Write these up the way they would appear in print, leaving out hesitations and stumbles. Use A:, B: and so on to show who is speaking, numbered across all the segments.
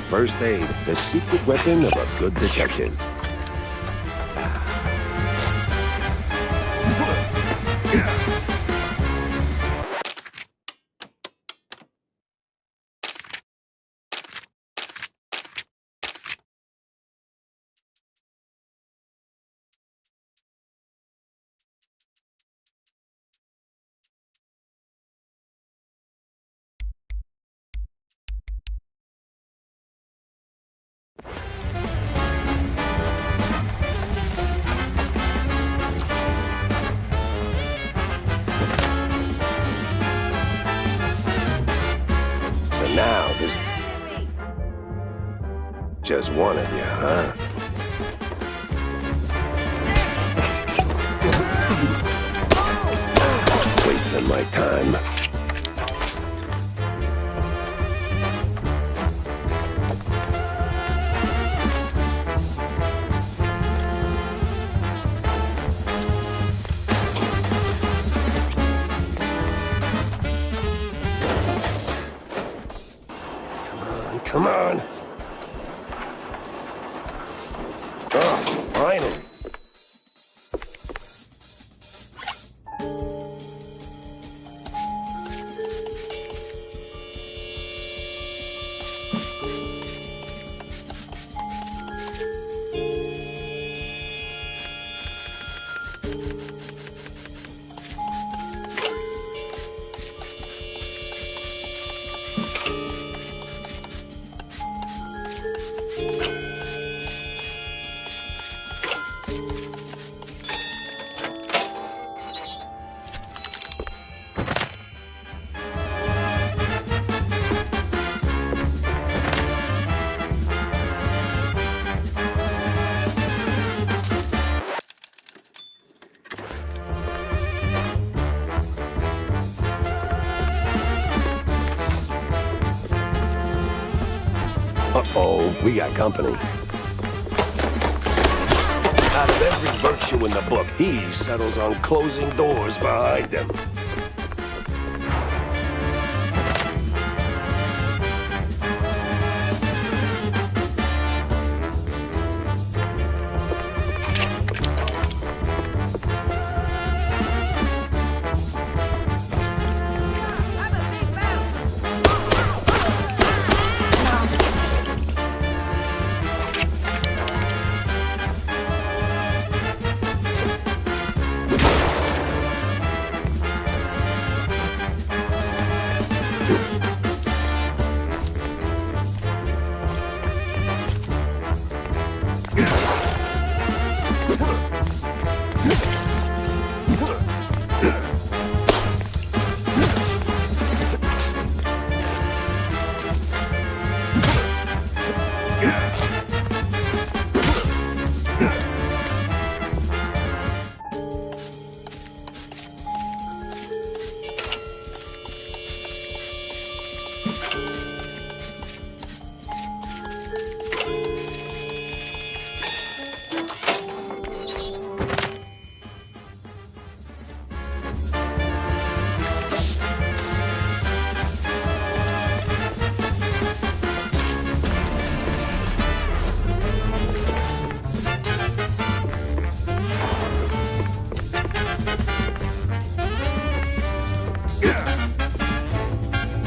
A: first aid, the secret weapon of a good detective. So now there's just one of you, huh? Wasting my time. Come on. Oh, finally. Uh-oh, we got company. Out of every virtue in the book, he settles on closing doors behind him.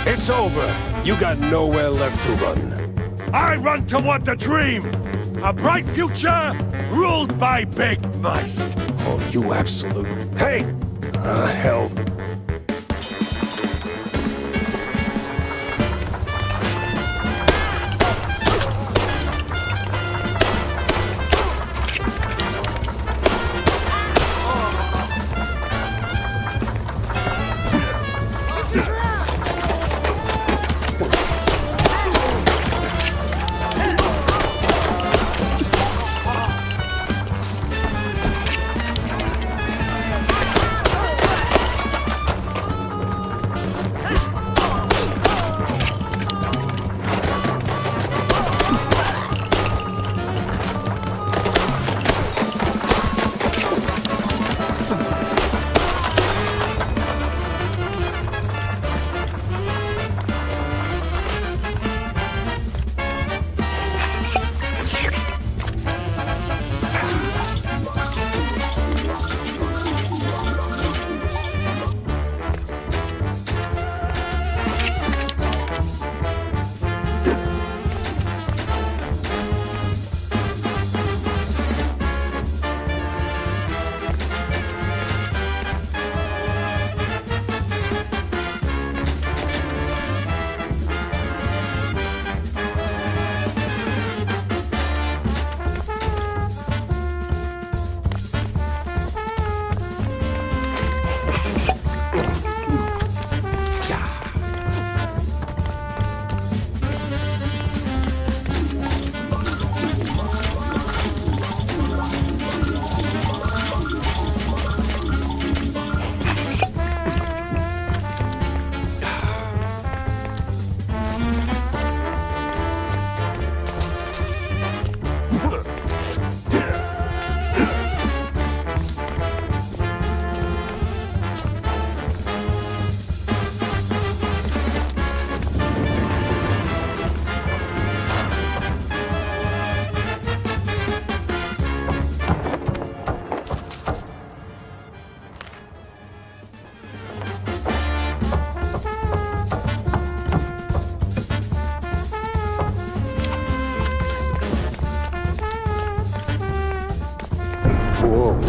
A: It's over. You got nowhere left to run.
B: I run toward the dream! A bright future ruled by big mice!
A: Oh, you absolute... Hey! Hell.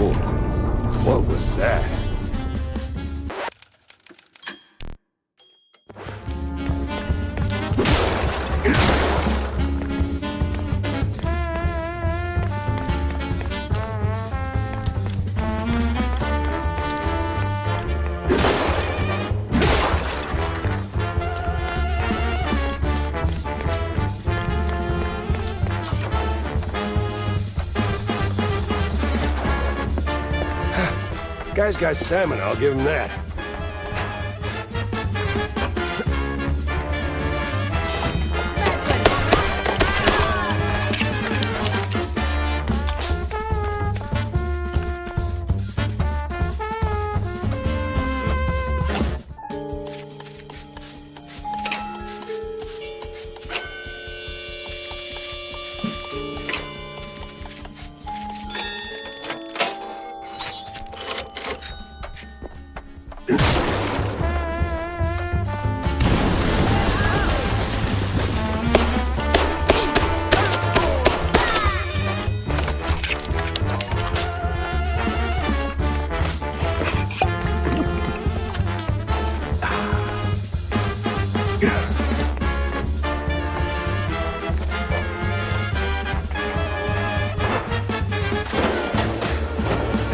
A: Ooh, what was that? Guy's got stamina, I'll give him that.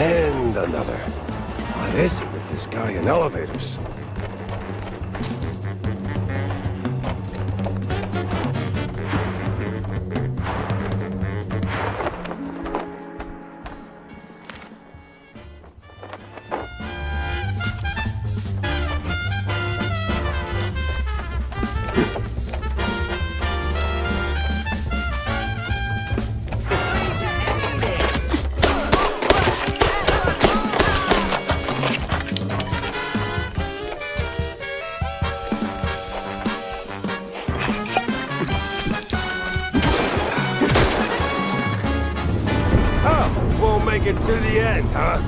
A: And another. What is it with this guy in elevators? Make it to the end, huh?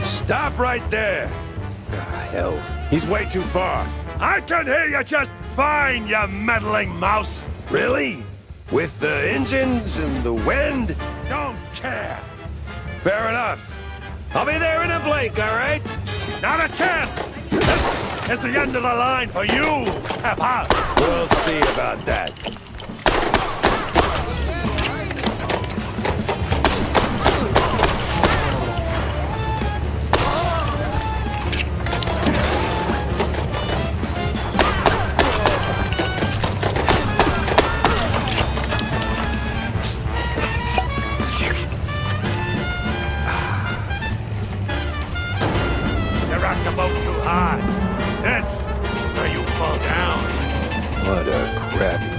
A: Stop right there! Hell, he's way too far.
B: I can hear you just fine, you meddling mouse!
A: Really? With the engines and the wind?
B: Don't care!
A: Fair enough. I'll be there in a blink, all right?
B: Not a chance! This is the end of the line for you, Peppa!
A: We'll see about that.
B: Too hard. This is where you fall down.
A: What a crappy...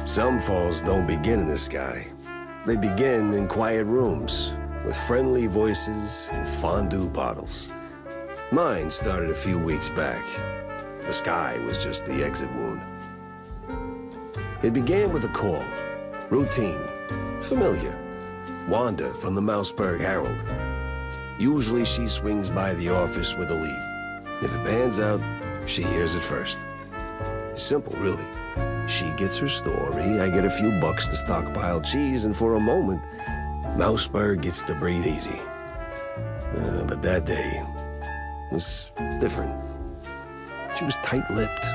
A: Some falls don't begin in the sky. They begin in quiet rooms, with friendly voices and fondue bottles. Mine started a few weeks back. The sky was just the exit wound. It began with a call. Routine. Familiar. Wanda from the Mouseburg Herald. Usually she swings by the office with a lead. If it pans out, she hears it first. It's simple, really. She gets her story, I get a few bucks to stockpile cheese, and for a moment, Mouseberg gets to breathe easy. But that day was different. She was tight-lipped.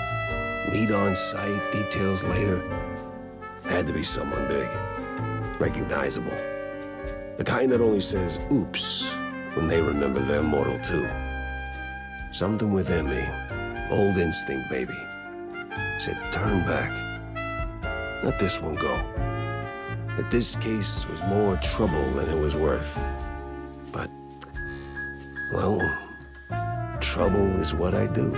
A: Meat on sight, details later. Had to be someone big. Recognizable. The kind that only says, oops, when they remember their mortal too. Something within me, old instinct, baby, said turn back. Let this one go. That this case was more trouble than it was worth. But, well, trouble is what I do.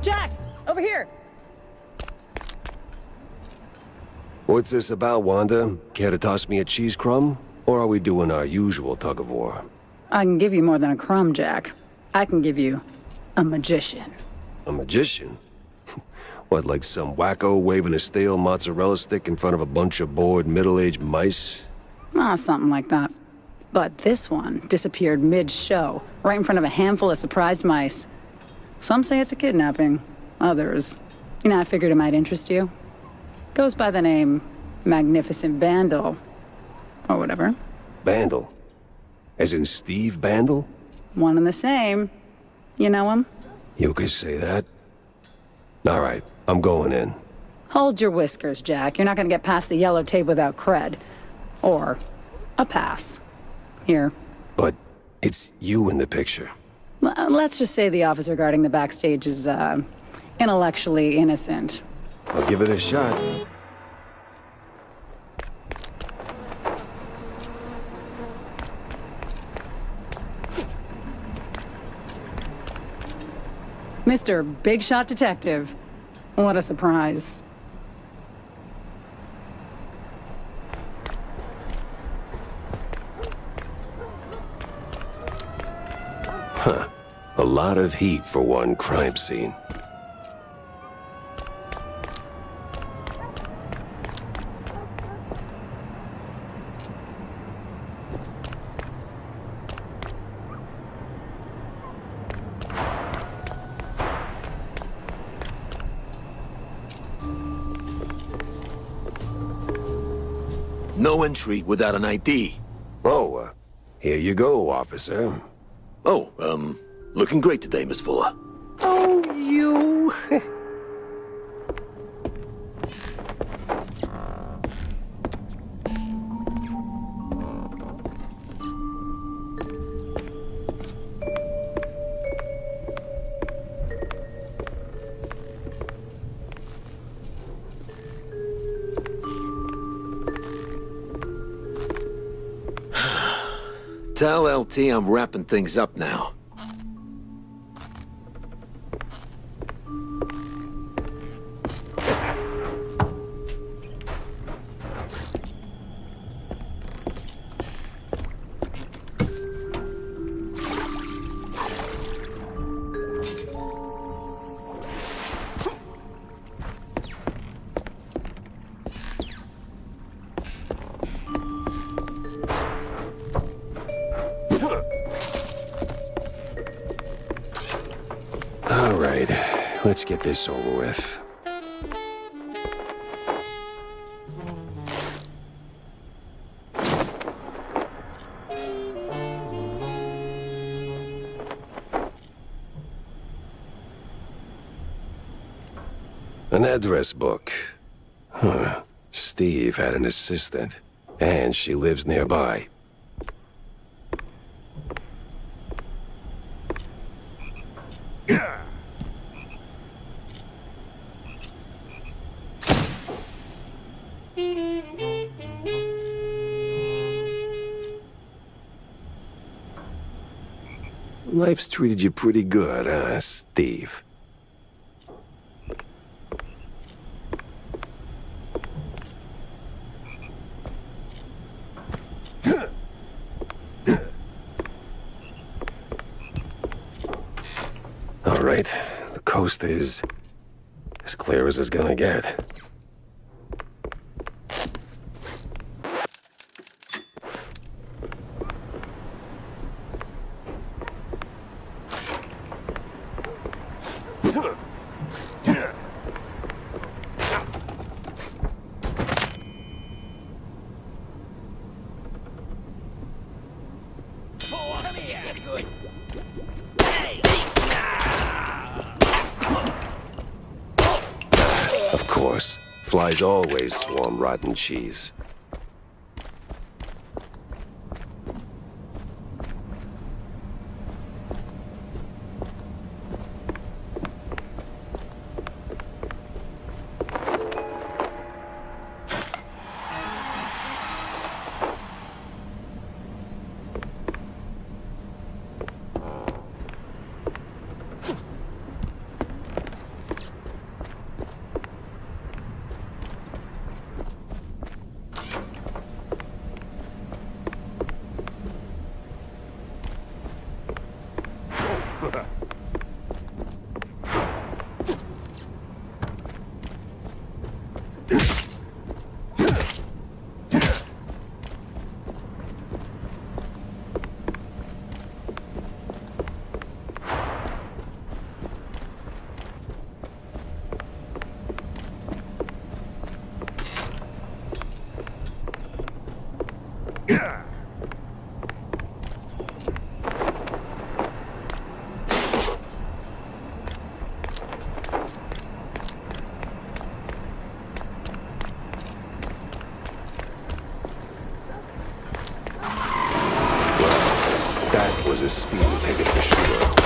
C: Jack, over here.
A: What's this about, Wanda? Care to toss me a cheese crumb? Or are we doing our usual tug-of-war?
C: I can give you more than a crumb, Jack. I can give you a magician.
A: A magician? What, like some wacko waving a stale mozzarella stick in front of a bunch of bored middle-aged mice?
C: Something like that. But this one disappeared mid-show, right in front of a handful of surprised mice. Some say it's a kidnapping. Others, I figured it might interest you. Goes by the name Magnificent Bandle. Or whatever.
A: Bandle? As in Steve Bandle?
C: One and the same. You know him?
A: You could say that. All right, I'm going in.
C: Hold your whiskers, Jack. You're not gonna get past the yellow tape without cred. Or a pass. Here.
A: But it's you in the picture.
C: Let's just say the officer guarding the backstage is, intellectually innocent.
A: I'll give it a shot.
C: Mr. Big Shot Detective. What a surprise.
A: Huh. A lot of heat for one crime scene.
D: No entry without an ID.
A: Oh, here you go, officer.
D: Oh, looking great today, Miss Fuller.
A: Oh, you...
D: Tell LT I'm wrapping things up now.
A: All right, let's get this over with. An address book. Huh. Steve had an assistant, and she lives nearby. Life's treated you pretty good, huh, Steve? All right, the coast is as clear as it's gonna get. course. Flies always swarm rotten cheese. That was a speeding ticket for sure.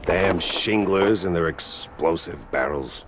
A: Damn shinglers and their explosive barrels.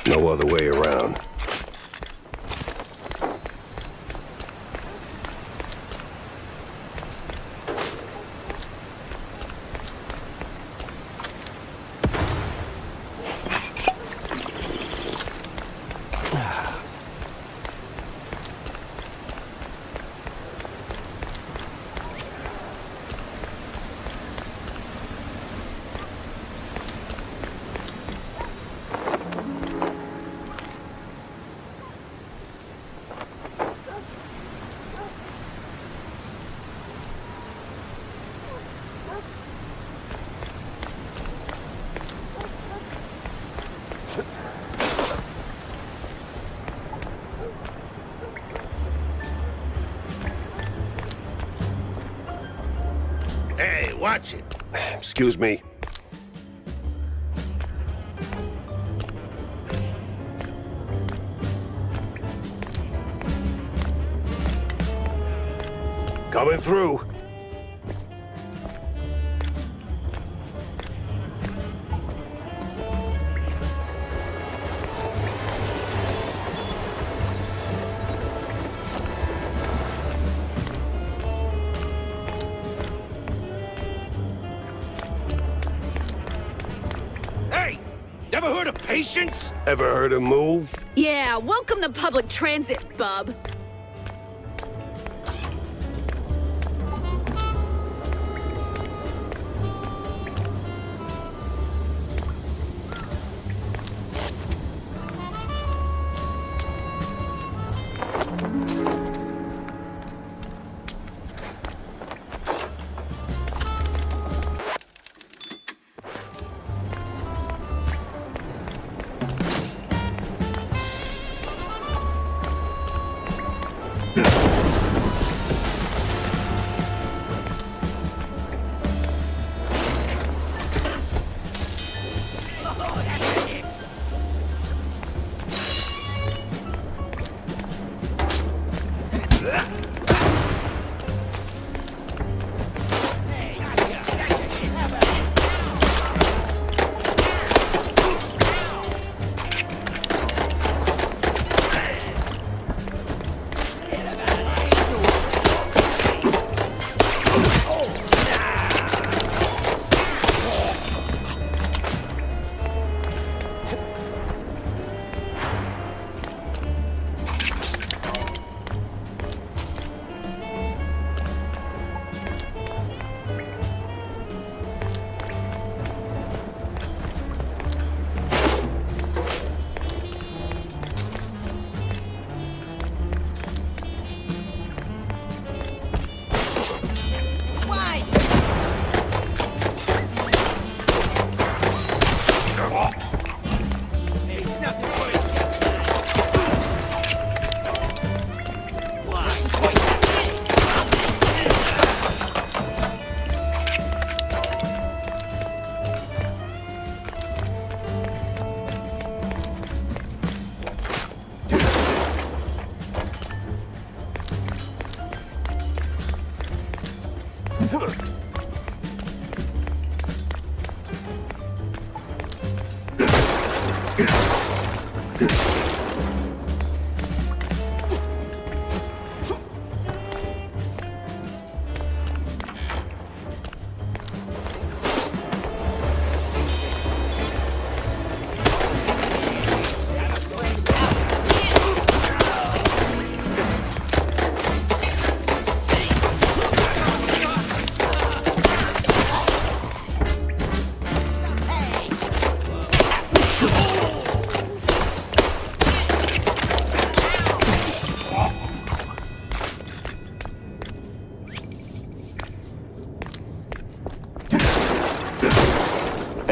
A: No other way around.
D: Hey, watch it.
A: Excuse me. Coming through.
B: Hey! Never heard of patience?
A: Ever heard of MOUSE?
E: Yeah, welcome to public transit, bub.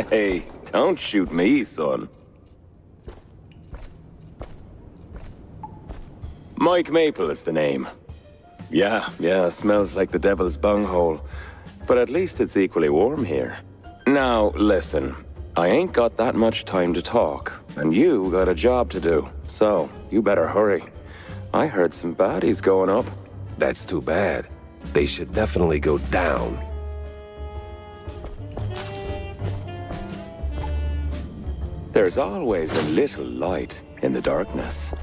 F: Hey, don't shoot me, son. Mike Maple is the name. Yeah, smells like the devil's bunghole. But at least it's equally warm here. Now, listen. I ain't got that much time to talk, and you got a job to do. So, you better hurry. I heard some baddies going up.
A: That's too bad. They should definitely go down.
F: There's always a little light in the darkness.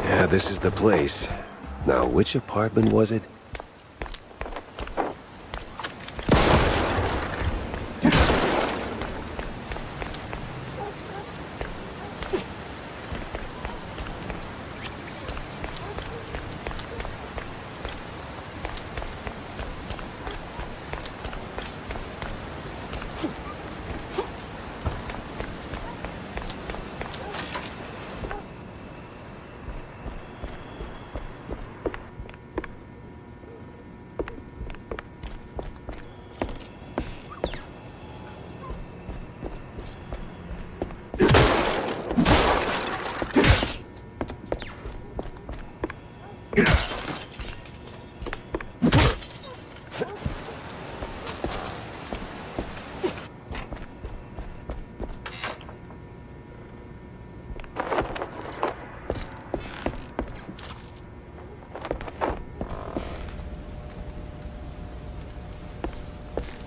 A: Yeah, this is the place. Now, which apartment was it?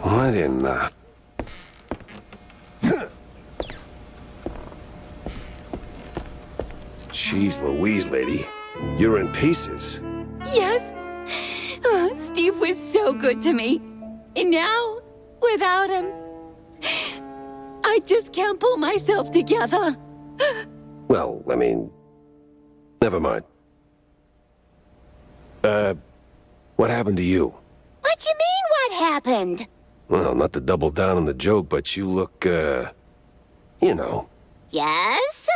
A: What in the... Jeez Louise, lady. You're in pieces.
E: Yes. Oh, Steve was so good to me. And now, without him, I just can't pull myself together.
A: Well, I mean... Never mind. What happened to you?
G: What you mean, what happened?
A: Well, not to double down on the joke, but you look, you know,
G: Yes?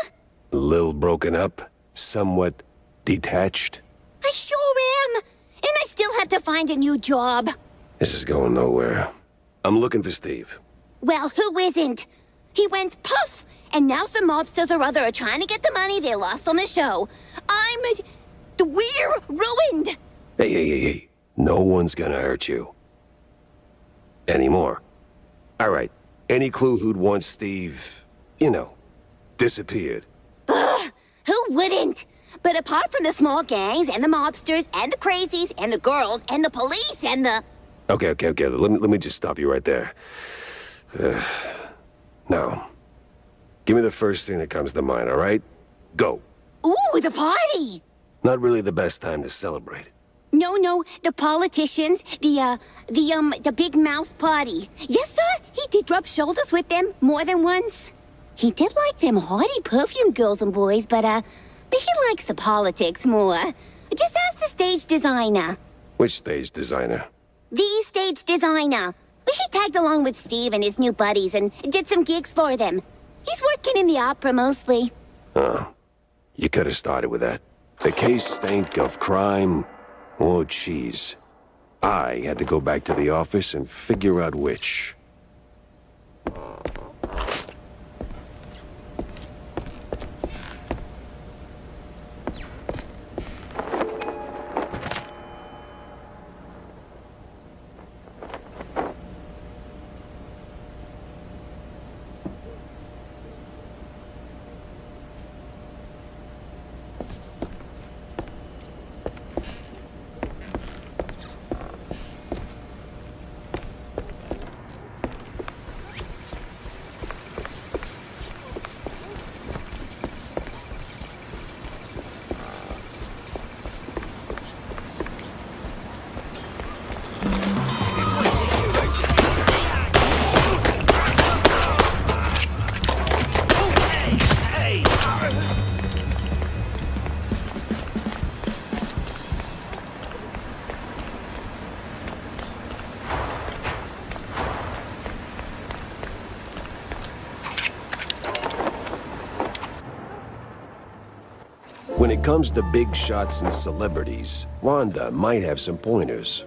A: a little broken up, somewhat detached.
G: I sure am. And I still have to find a new job.
A: This is going nowhere. I'm looking for Steve.
G: Well, who isn't? He went puff, and now some mobsters or other are trying to get the money they lost on the show. We're ruined.
A: Hey. No one's gonna hurt you. Anymore. All right. Any clue who'd want Steve, you know, disappeared?
G: Who wouldn't? But apart from the small gangs and the mobsters and the crazies and the girls and the police and the...
A: Okay. Let me just stop you right there. Now, give me the first thing that comes to mind, all right? Go.
G: Ooh, the party!
A: Not really the best time to celebrate.
G: No, the politicians, the big mouse party. Yes, sir, he did rub shoulders with them more than once. He did like them haughty perfume girls and boys, but he likes the politics more. Just ask the stage designer.
A: Which stage designer?
G: The stage designer. He tagged along with Steve and his new buddies and did some gigs for them. He's working in the opera mostly.
A: Oh, you could have started with that. The case stank of crime or cheese. I had to go back to the office and figure out which. it comes to big shots and celebrities, Rhonda might have some pointers.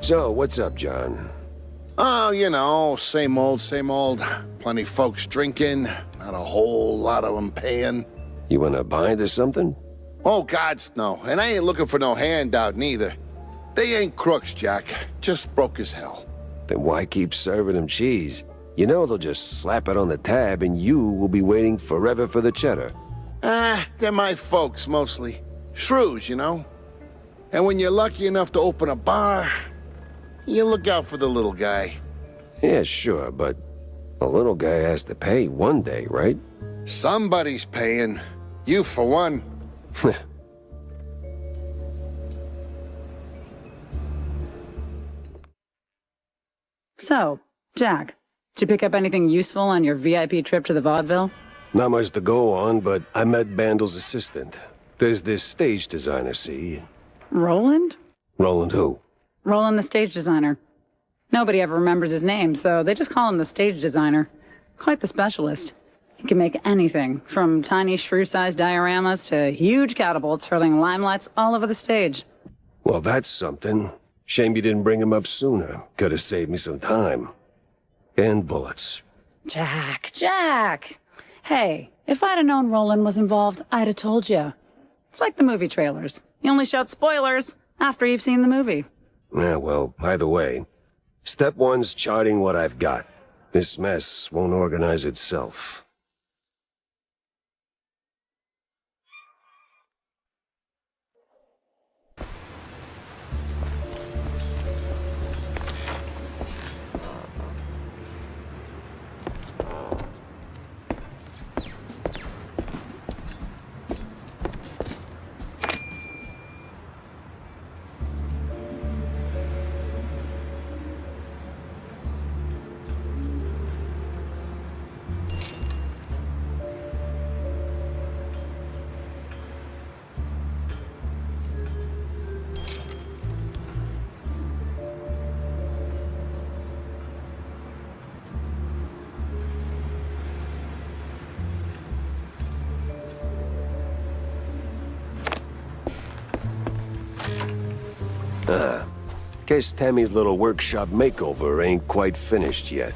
A: So, what's up, John?
H: Oh, you know, same old, same old. Plenty folks drinking, not a whole lot of them paying.
A: You wanna bind or something?
H: Oh, gods, no. And I ain't looking for no handout, neither. They ain't crooks, Jack. Just broke as hell.
A: Then why keep serving them cheese? You know they'll just slap it on the tab and you will be waiting forever for the cheddar.
H: They're my folks, mostly. Shrews, you know? And when you're lucky enough to open a bar, you look out for the little guy.
A: Yeah, sure, but the little guy has to pay one day, right?
H: Somebody's paying. You, for one.
C: So, Jack, did you pick up anything useful on your VIP trip to the vaudeville?
A: Not much to go on, but I met Bandel's assistant. There's this stage designer, see?
C: Roland?
A: Roland who?
C: Roland, the stage designer. Nobody ever remembers his name, so they just call him the stage designer. Quite the specialist. He can make anything, from tiny shrew-sized dioramas to huge catapults hurling limelights all over the stage.
A: Well, that's something. Shame you didn't bring him up sooner. Could have saved me some time. And bullets.
C: Jack! Hey, if I'd have known Roland was involved, I'd have told you. It's like the movie trailers. You only shout spoilers after you've seen the movie.
A: Yeah, well, either way. Step one's charting what I've got. This mess won't organize itself. Guess Tammy's little workshop makeover ain't quite finished yet.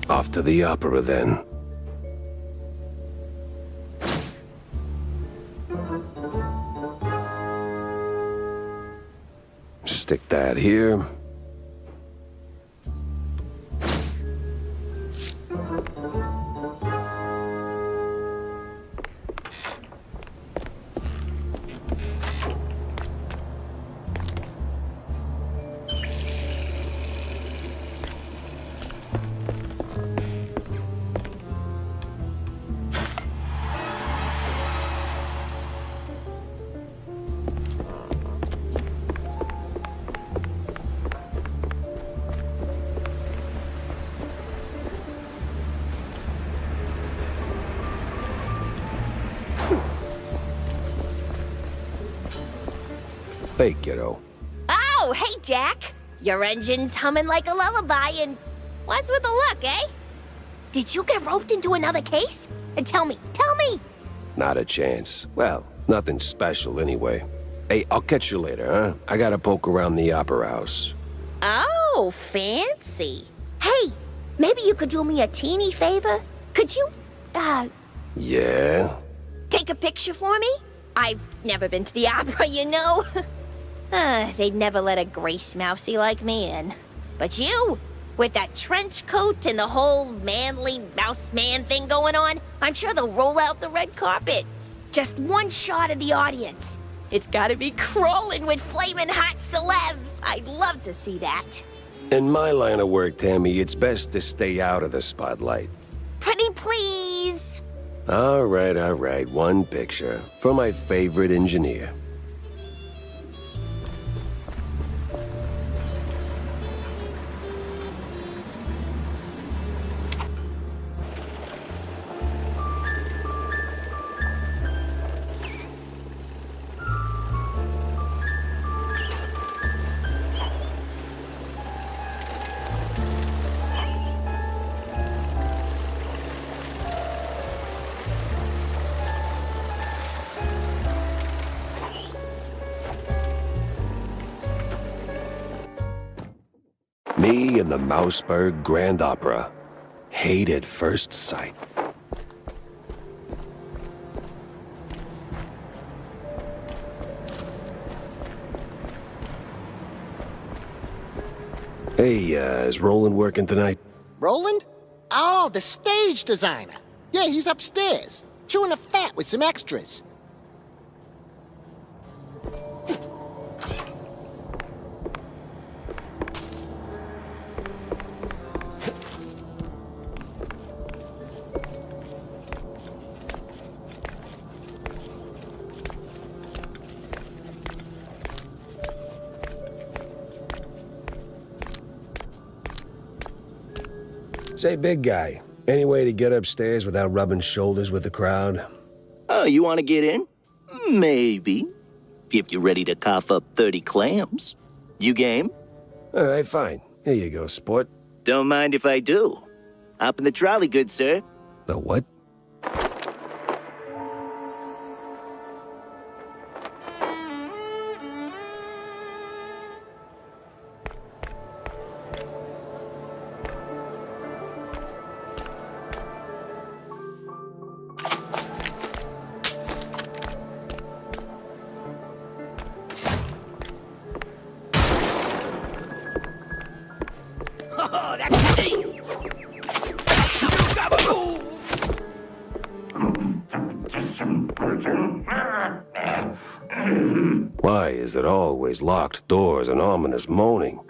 A: Off to the opera, then. Stick that here. Hey, kiddo.
G: Oh, hey, Jack. Your engine's humming like a lullaby, and what's with the look, eh? Did you get roped into another case? And tell me.
A: Not a chance. Well, nothing special anyway. Hey, I'll catch you later, huh? I gotta poke around the opera house.
G: Oh, fancy. Hey, maybe you could do me a teeny favor? Could you,
A: Yeah?
G: take a picture for me? I've never been to the opera, you know. They'd never let a grace mousy like me in. But you, with that trench coat and the whole manly mouse man thing going on, I'm sure they'll roll out the red carpet. Just one shot of the audience. It's gotta be crawling with flaming hot celebs. I'd love to see that.
A: In my line of work, Tammy, it's best to stay out of the spotlight.
G: Pretty please.
A: All right. One picture for my favorite engineer. Me and the Mouseburg Grand Opera. Hate at first sight. Hey, is Roland working tonight?
I: Roland? Oh, the stage designer. Yeah, he's upstairs, chewing the fat with some extras.
A: Say, big guy, any way to get upstairs without rubbing shoulders with the crowd?
J: Oh, you want to get in? Maybe. If you're ready to cough up 30 clams. You game?
A: All right, fine. Here you go, sport.
J: Don't mind if I do. Hop in the trolley, good sir.
A: The what? Why is it always locked doors and ominous moaning?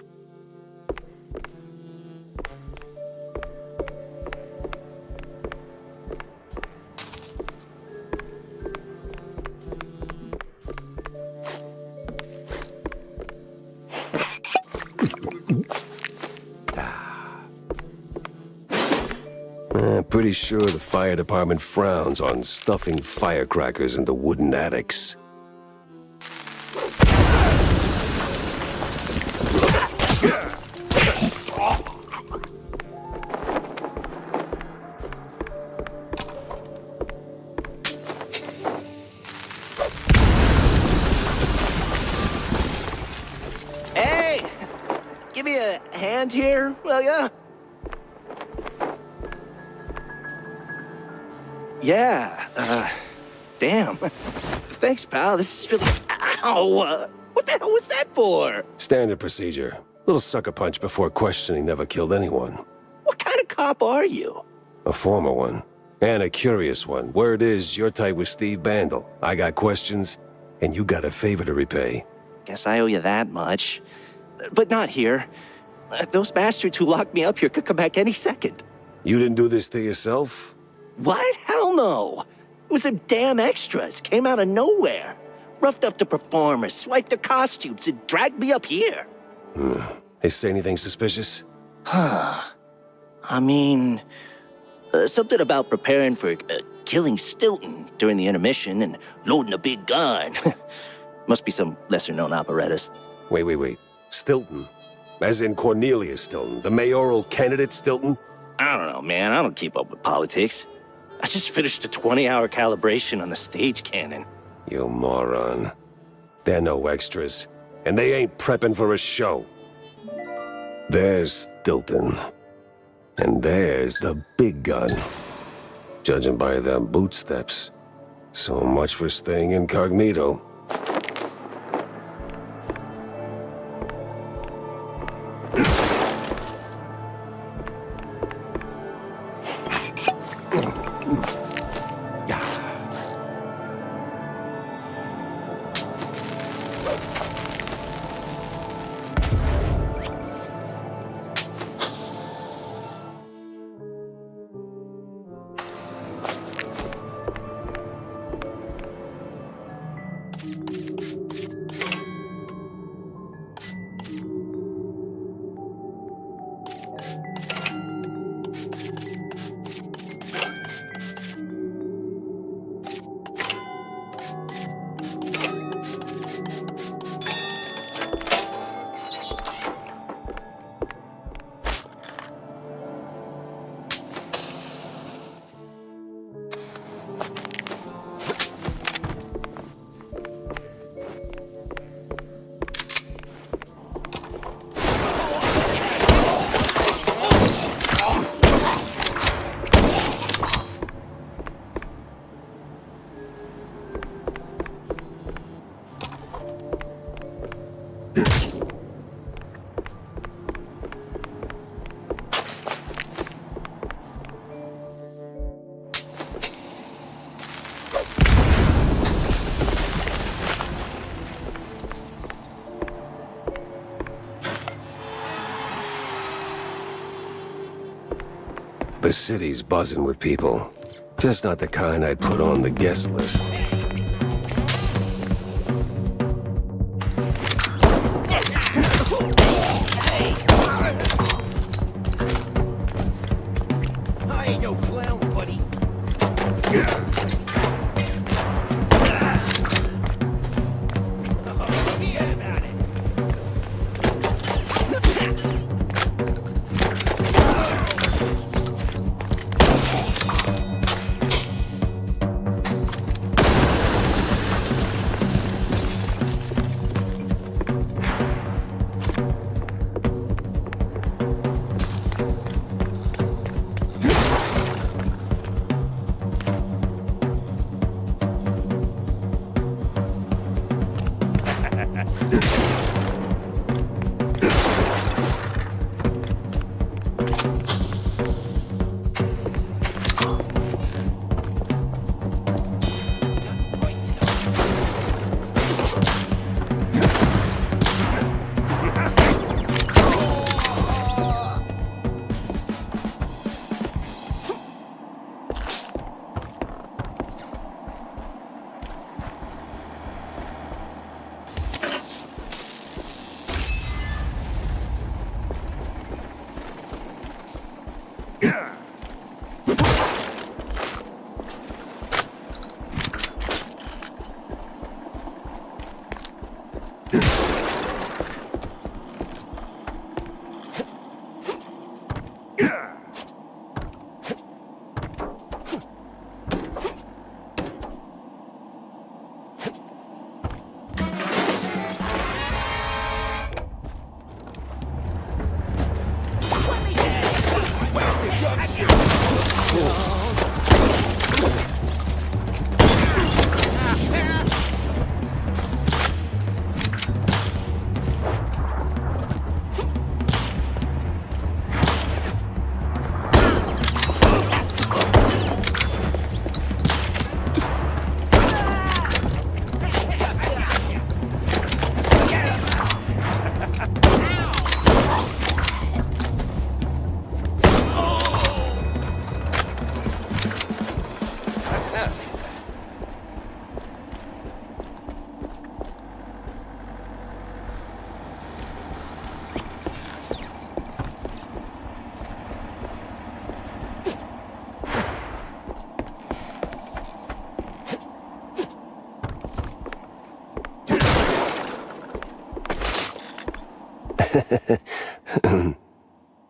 A: Pretty sure the fire department frowns on stuffing firecrackers into wooden attics.
J: Hey! Give me a hand here, will ya? Yeah, damn. Thanks, pal. This is really... Ow! What the hell was that for?
A: Standard procedure. Little sucker punch before questioning never killed anyone.
J: What kind of cop are you?
A: A former one. And a curious one. Word is, you're tight with Steve Bandel. I got questions, and you got a favor to repay.
J: Guess I owe you that much. But not here. Those bastards who locked me up here could come back any second.
A: You didn't do this to yourself?
J: What? Hell no. It was them damn extras. Came out of nowhere. Roughed up the performers, swiped their costumes, and dragged me up here.
A: They say anything suspicious?
J: I mean, something about preparing for killing Stilton during the intermission and loading a big gun. Must be some lesser-known operettas.
A: Wait. Stilton? As in Cornelius Stilton, the mayoral candidate Stilton?
J: I don't know, man. I don't keep up with politics. I just finished a 20-hour calibration on the stage cannon.
A: You moron. They're no extras, and they ain't prepping for a show. There's Stilton. And there's the big gun. Judging by them bootsteps. So much for staying incognito. The city's buzzing with people. Just not the kind I'd put on the guest list.
I: I ain't no clown, buddy. Yeah, about it.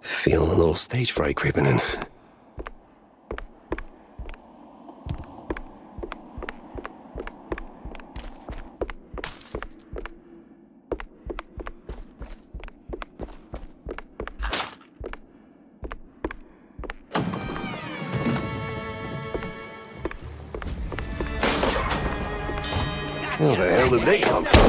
A: Feeling a little stage fright creeping in. Where the hell did they come from?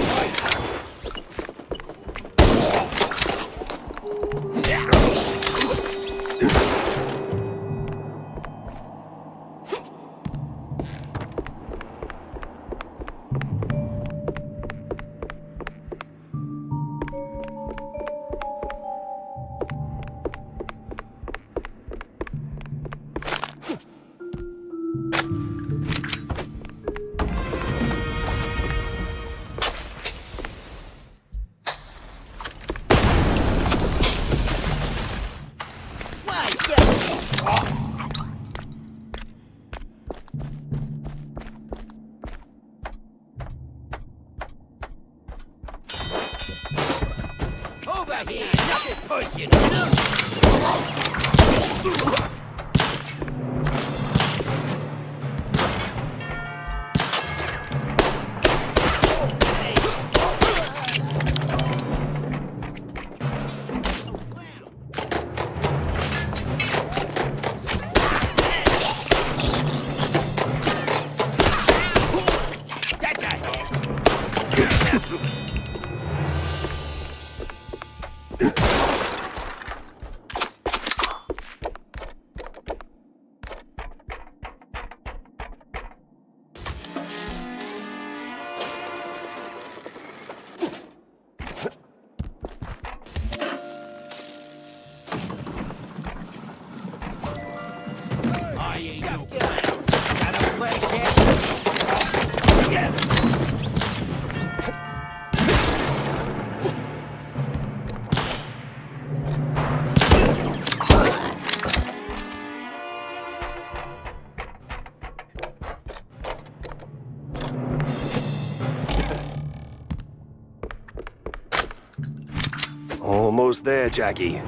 A: Almost there, Jackie.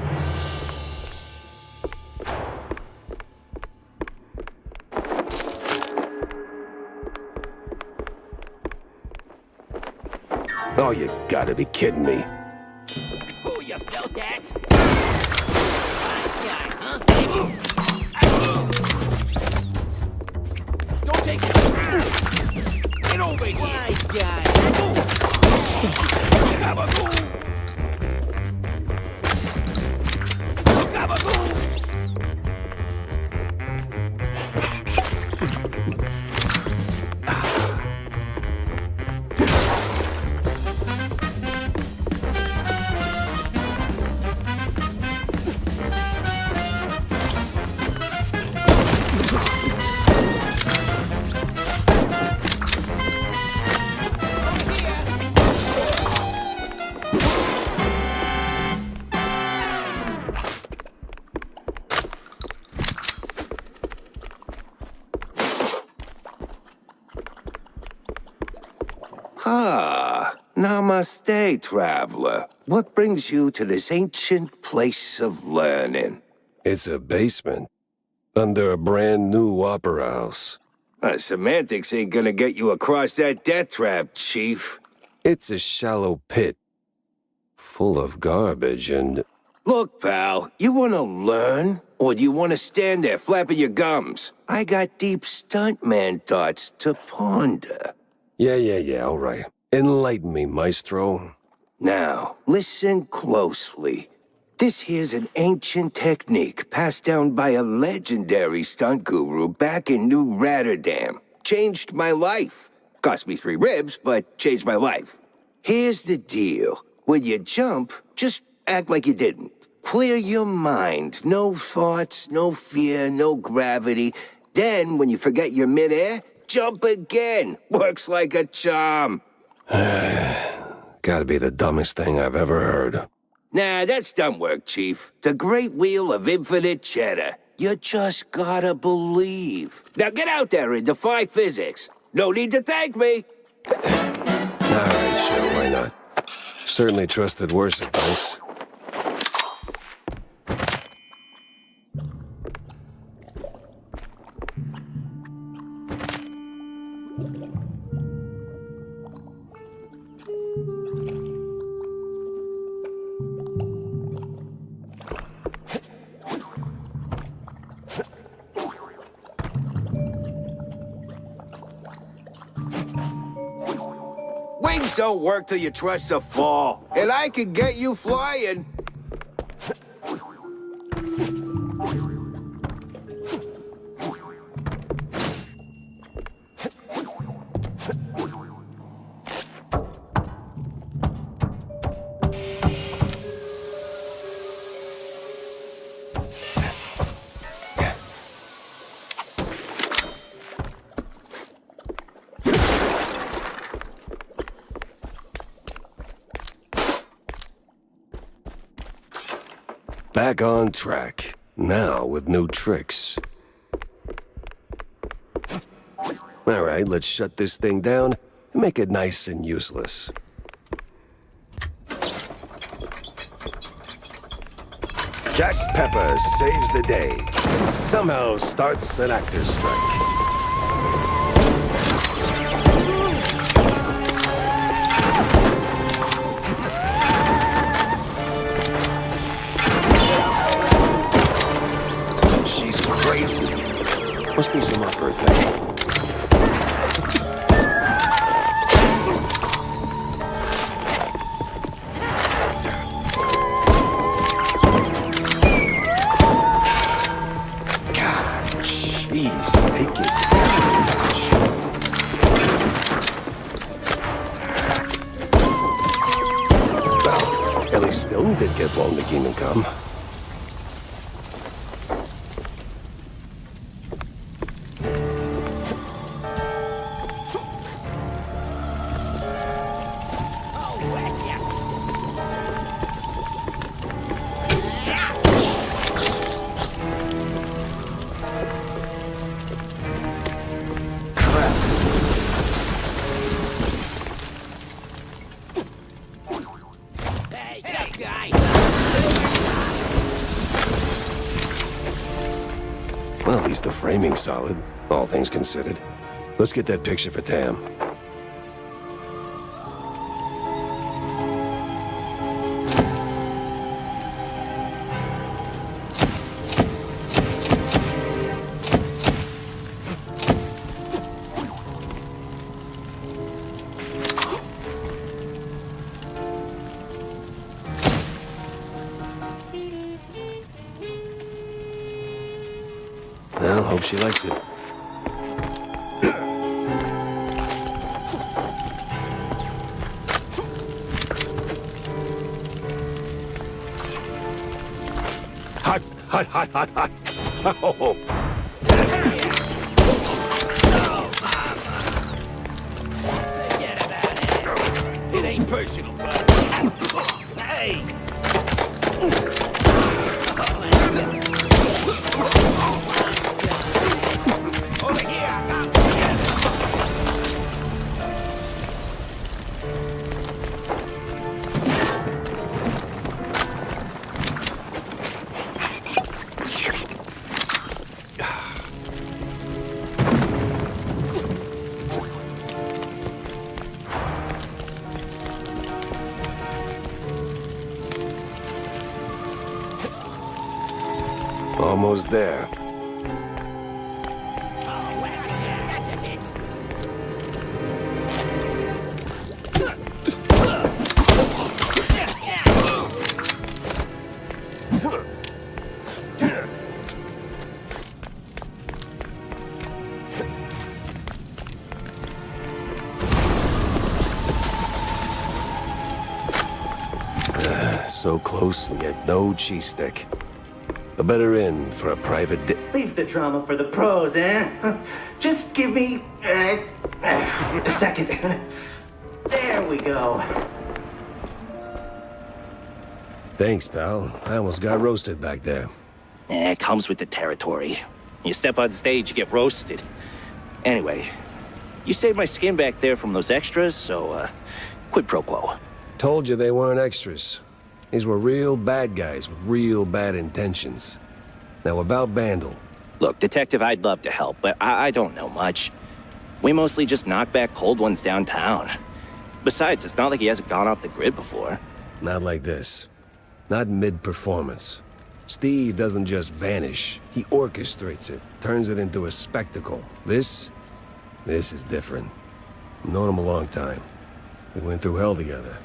A: Oh, you gotta be kidding me.
J: Oh, you felt that? Nice guy, huh? Don't take it. Get over here. Nice guy.
A: Ah, namaste, traveler. What brings you to this ancient place of learning? It's a basement, under a brand new opera house. Semantics ain't gonna get you across that death trap, Chief. It's a shallow pit, full of garbage and... Look, pal, you wanna learn? Or do you wanna stand there flapping your gums? I got deep stuntman thoughts to ponder. Yeah, all right. Enlighten me, maestro. Now, listen closely. This here's an ancient technique passed down by a legendary stunt guru back in New Rotterdam. Changed my life. Cost me 3 ribs, but changed my life. Here's the deal. When you jump, just act like you didn't. Clear your mind. No thoughts, no fear, no gravity. Then, when you forget you're midair, jump again. Works like a charm. Gotta be the dumbest thing I've ever heard. Nah, that's dumb work, Chief. The great wheel of infinite cheddar. You just gotta believe. Now get out there and defy physics. No need to thank me. All right, sure, why not? Certainly trusted worse advice.
K: Tricks don't work till you trust a fall. And I can get you flying.
A: Back on track. Now with new tricks. Alright, let's shut this thing down and make it nice and useless. Jack Pepper saves the day and somehow starts an actor's strike. She's crazy. Must be some upper thing. Jeez, they get well, at least Stone did get blown to Kingdom Come. Well, at least the framing's solid, all things considered. Let's get that picture for Tam. Well, hope she likes it. Hot, hot, hot, hot, hot. Oh.
K: Forget about it. It ain't personal, but... Hey! Over here!
A: Almost there. So close and yet no cheese stick. A better inn for a private
J: Leave the drama for the pros, eh? Just give me a second. There we go.
A: Thanks, pal. I almost got roasted back there.
J: It comes with the territory. You step on stage, you get roasted. Anyway, you saved my skin back there from those extras, so quid pro quo.
A: Told you they weren't extras. These were real bad guys with real bad intentions. Now about Bandle.
J: Look, Detective, I'd love to help, but I don't know much. We mostly just knock back cold ones downtown. Besides, it's not like he hasn't gone off the grid before.
A: Not like this. Not mid-performance. Steve doesn't just vanish. He orchestrates it, turns it into a spectacle. This is different. I've known him a long time. We went through hell together.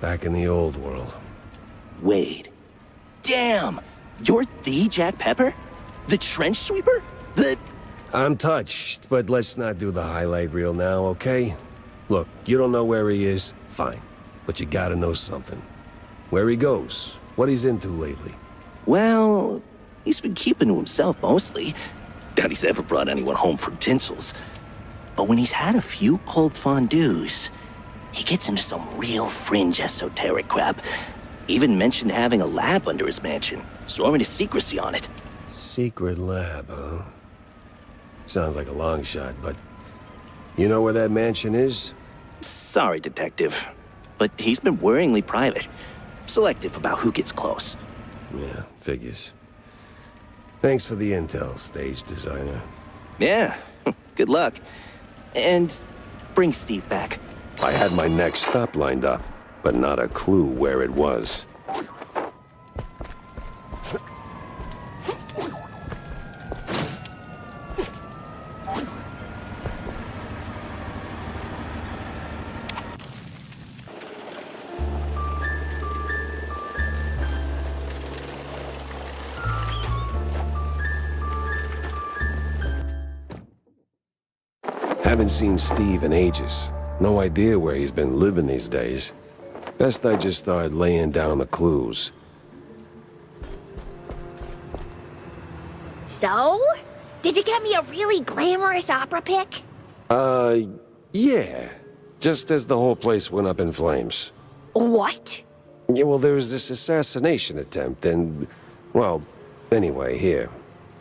A: Back in the old world.
J: Wait. Damn! You're the Jack Pepper? The trench sweeper?
A: I'm touched, but let's not do the highlight reel now, okay? Look, you don't know where he is? Fine. But you gotta know something. Where he goes, what he's into lately.
J: Well, he's been keeping to himself mostly. Doubt he's ever brought anyone home for tinsels. But when he's had a few cold fondues, he gets into some real fringe esoteric crap. Even mentioned having a lab under his mansion, sworn to secrecy on it.
A: Secret lab, huh? Sounds like a long shot, but... You know where that mansion is?
J: Sorry, Detective, but he's been worryingly private. Selective about who gets close.
A: Yeah, figures. Thanks for the intel, stage designer.
J: Yeah, good luck. And bring Steve back.
A: I had my next stop lined up, but not a clue where it was. Haven't seen Steve in ages. No idea where he's been living these days. Best I just start laying down the clues.
G: So? Did you get me a really glamorous opera pic?
A: Yeah. Just as the whole place went up in flames.
G: What?
A: Yeah, well, there was this assassination attempt, and... Well, anyway, here.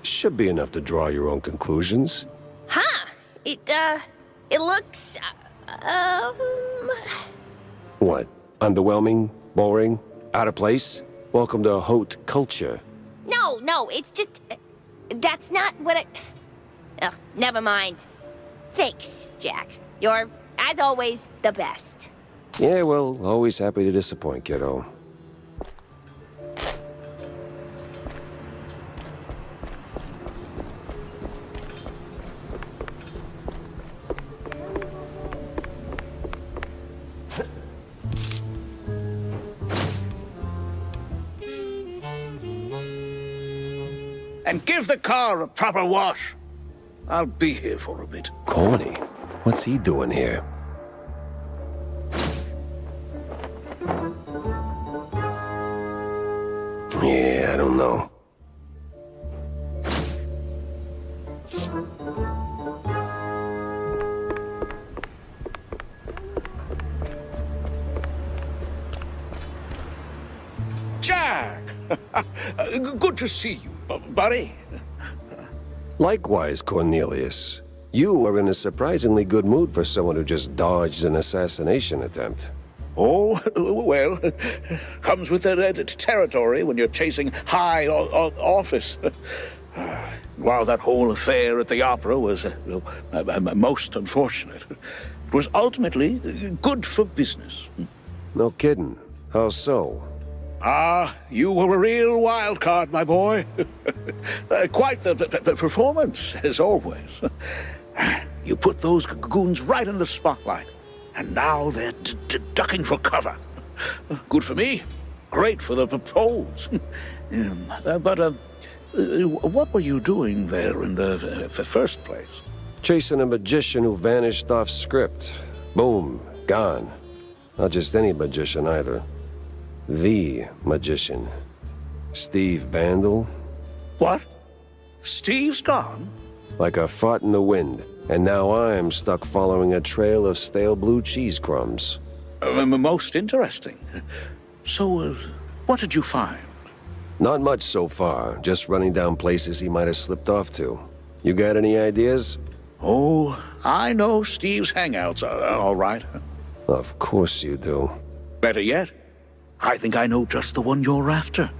A: Should be enough to draw your own conclusions.
G: Huh. It looks,
A: What? Underwhelming? Boring? Out of place? Welcome to haute culture.
G: No, it's just... that's not what I... Ugh, never mind. Thanks, Jack. You're, as always, the best.
A: Yeah, well, always happy to disappoint, kiddo.
B: And give the car a proper wash. I'll be here for a bit.
A: Corny? What's he doing here? Yeah, I don't know.
B: Jack! Good to see you, buddy.
A: Likewise, Cornelius. You are in a surprisingly good mood for someone who just dodged an assassination attempt.
B: Oh, well, comes with the territory when you're chasing high office. While that whole affair at the opera was most unfortunate, it was ultimately good for business.
A: No kidding. How so?
B: You were a real wild card, my boy. Quite the performance, as always. You put those goons right in the spotlight, and now they're ducking for cover. Good for me. Great for the polls. But what were you doing there in the first place?
A: Chasing a magician who vanished off script. Boom. Gone. Not just any magician, either. The magician. Steve Bandel.
B: What? Steve's gone?
A: Like a fart in the wind. And now I'm stuck following a trail of stale blue cheese crumbs.
B: Most interesting. So, what did you find?
A: Not much so far. Just running down places he might have slipped off to. You got any ideas?
B: Oh, I know Steve's hangouts are all right.
A: Of course you do.
B: Better yet, I think I know just the one you're after.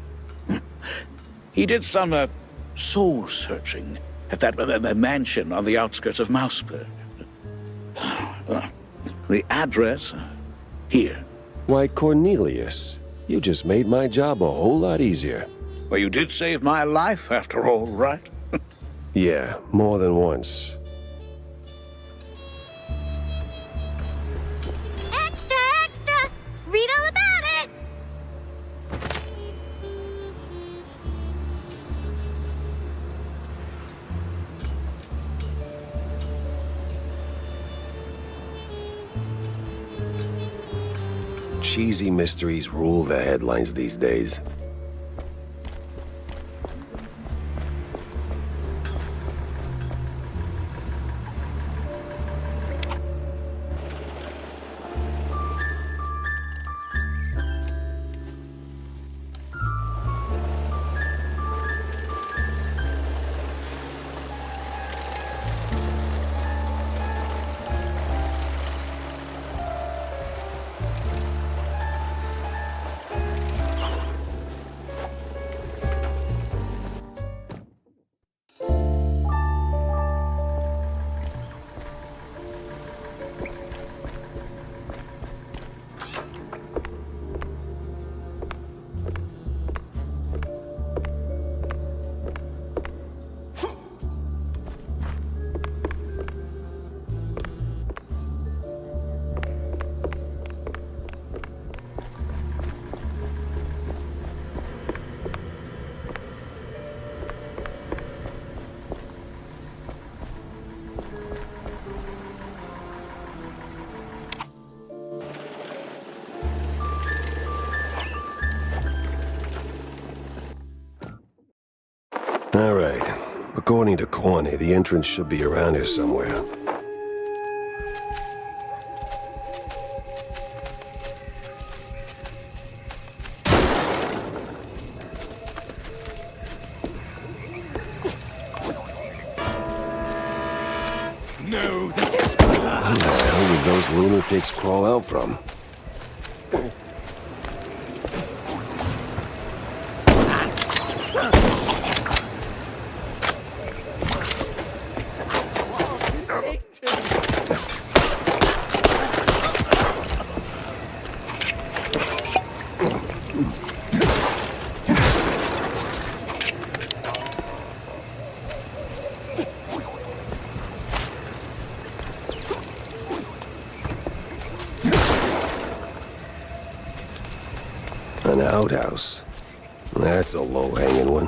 B: He did some soul-searching at that mansion on the outskirts of Mouseburg. The address, here.
A: Why, Cornelius, you just made my job a whole lot easier.
B: Well, you did save my life, after all, right?
A: Yeah, more than once.
G: Extra!
A: cheesy mysteries rule the headlines these days. All right. According to Corny, the entrance should be around here somewhere.
D: No, this is...
A: Where the hell did those lunatics crawl out from? An outhouse. That's a low-hanging one.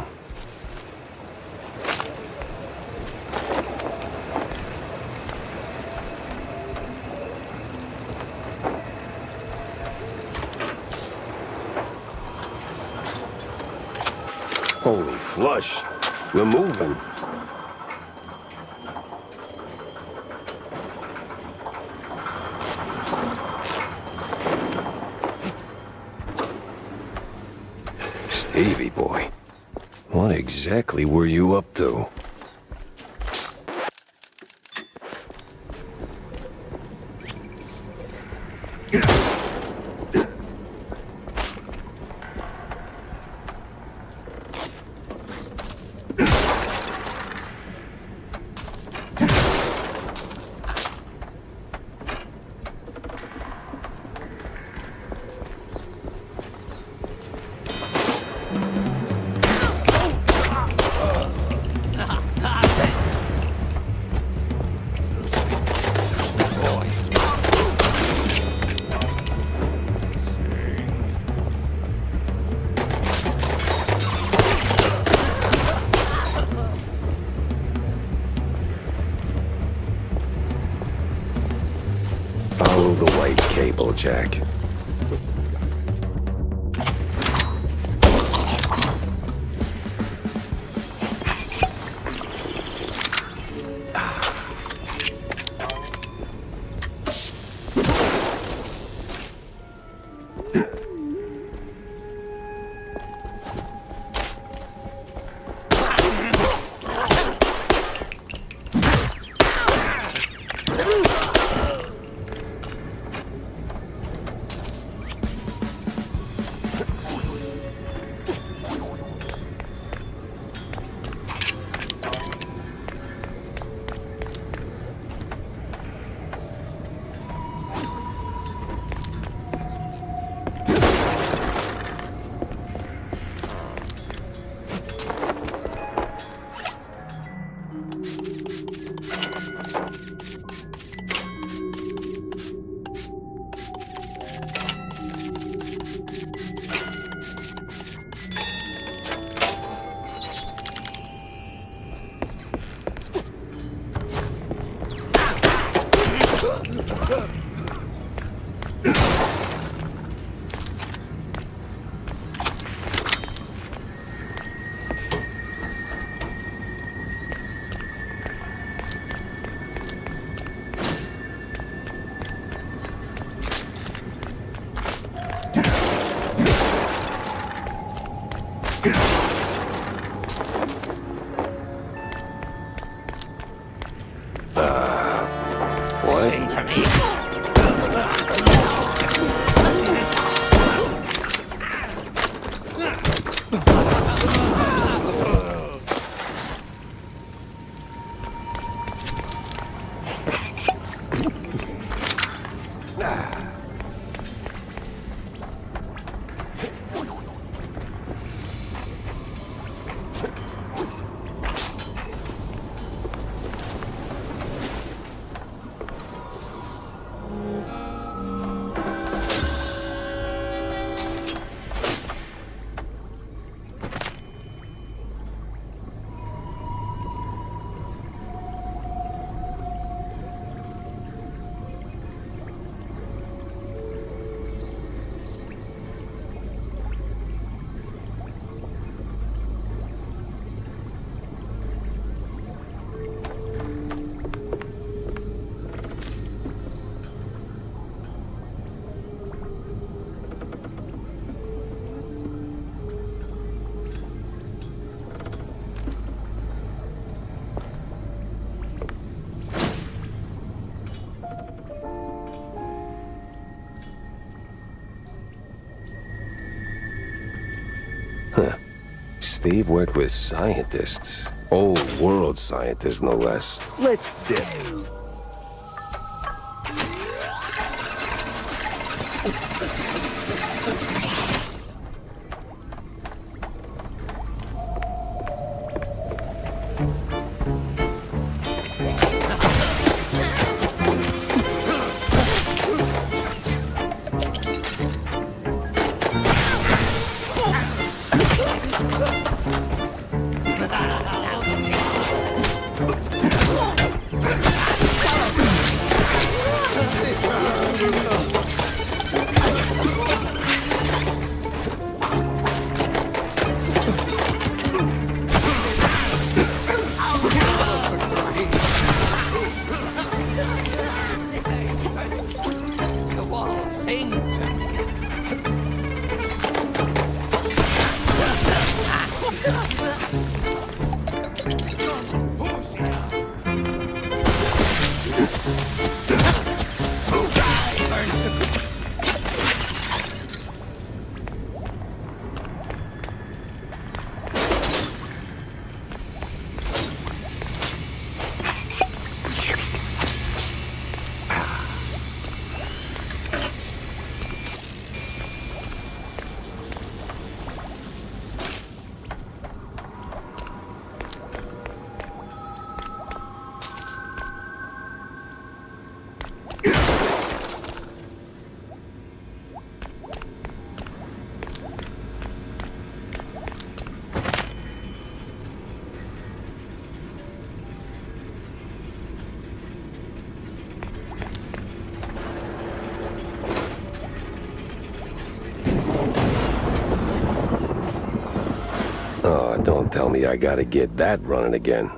A: Holy flush. We're moving. Stevie boy, what exactly were you up to? Follow the white cable, Jack. What?
J: Sing for me.
A: Steve worked with scientists. Old world scientists, no less.
K: Let's dip.
A: Oh, don't tell me I gotta get that running again.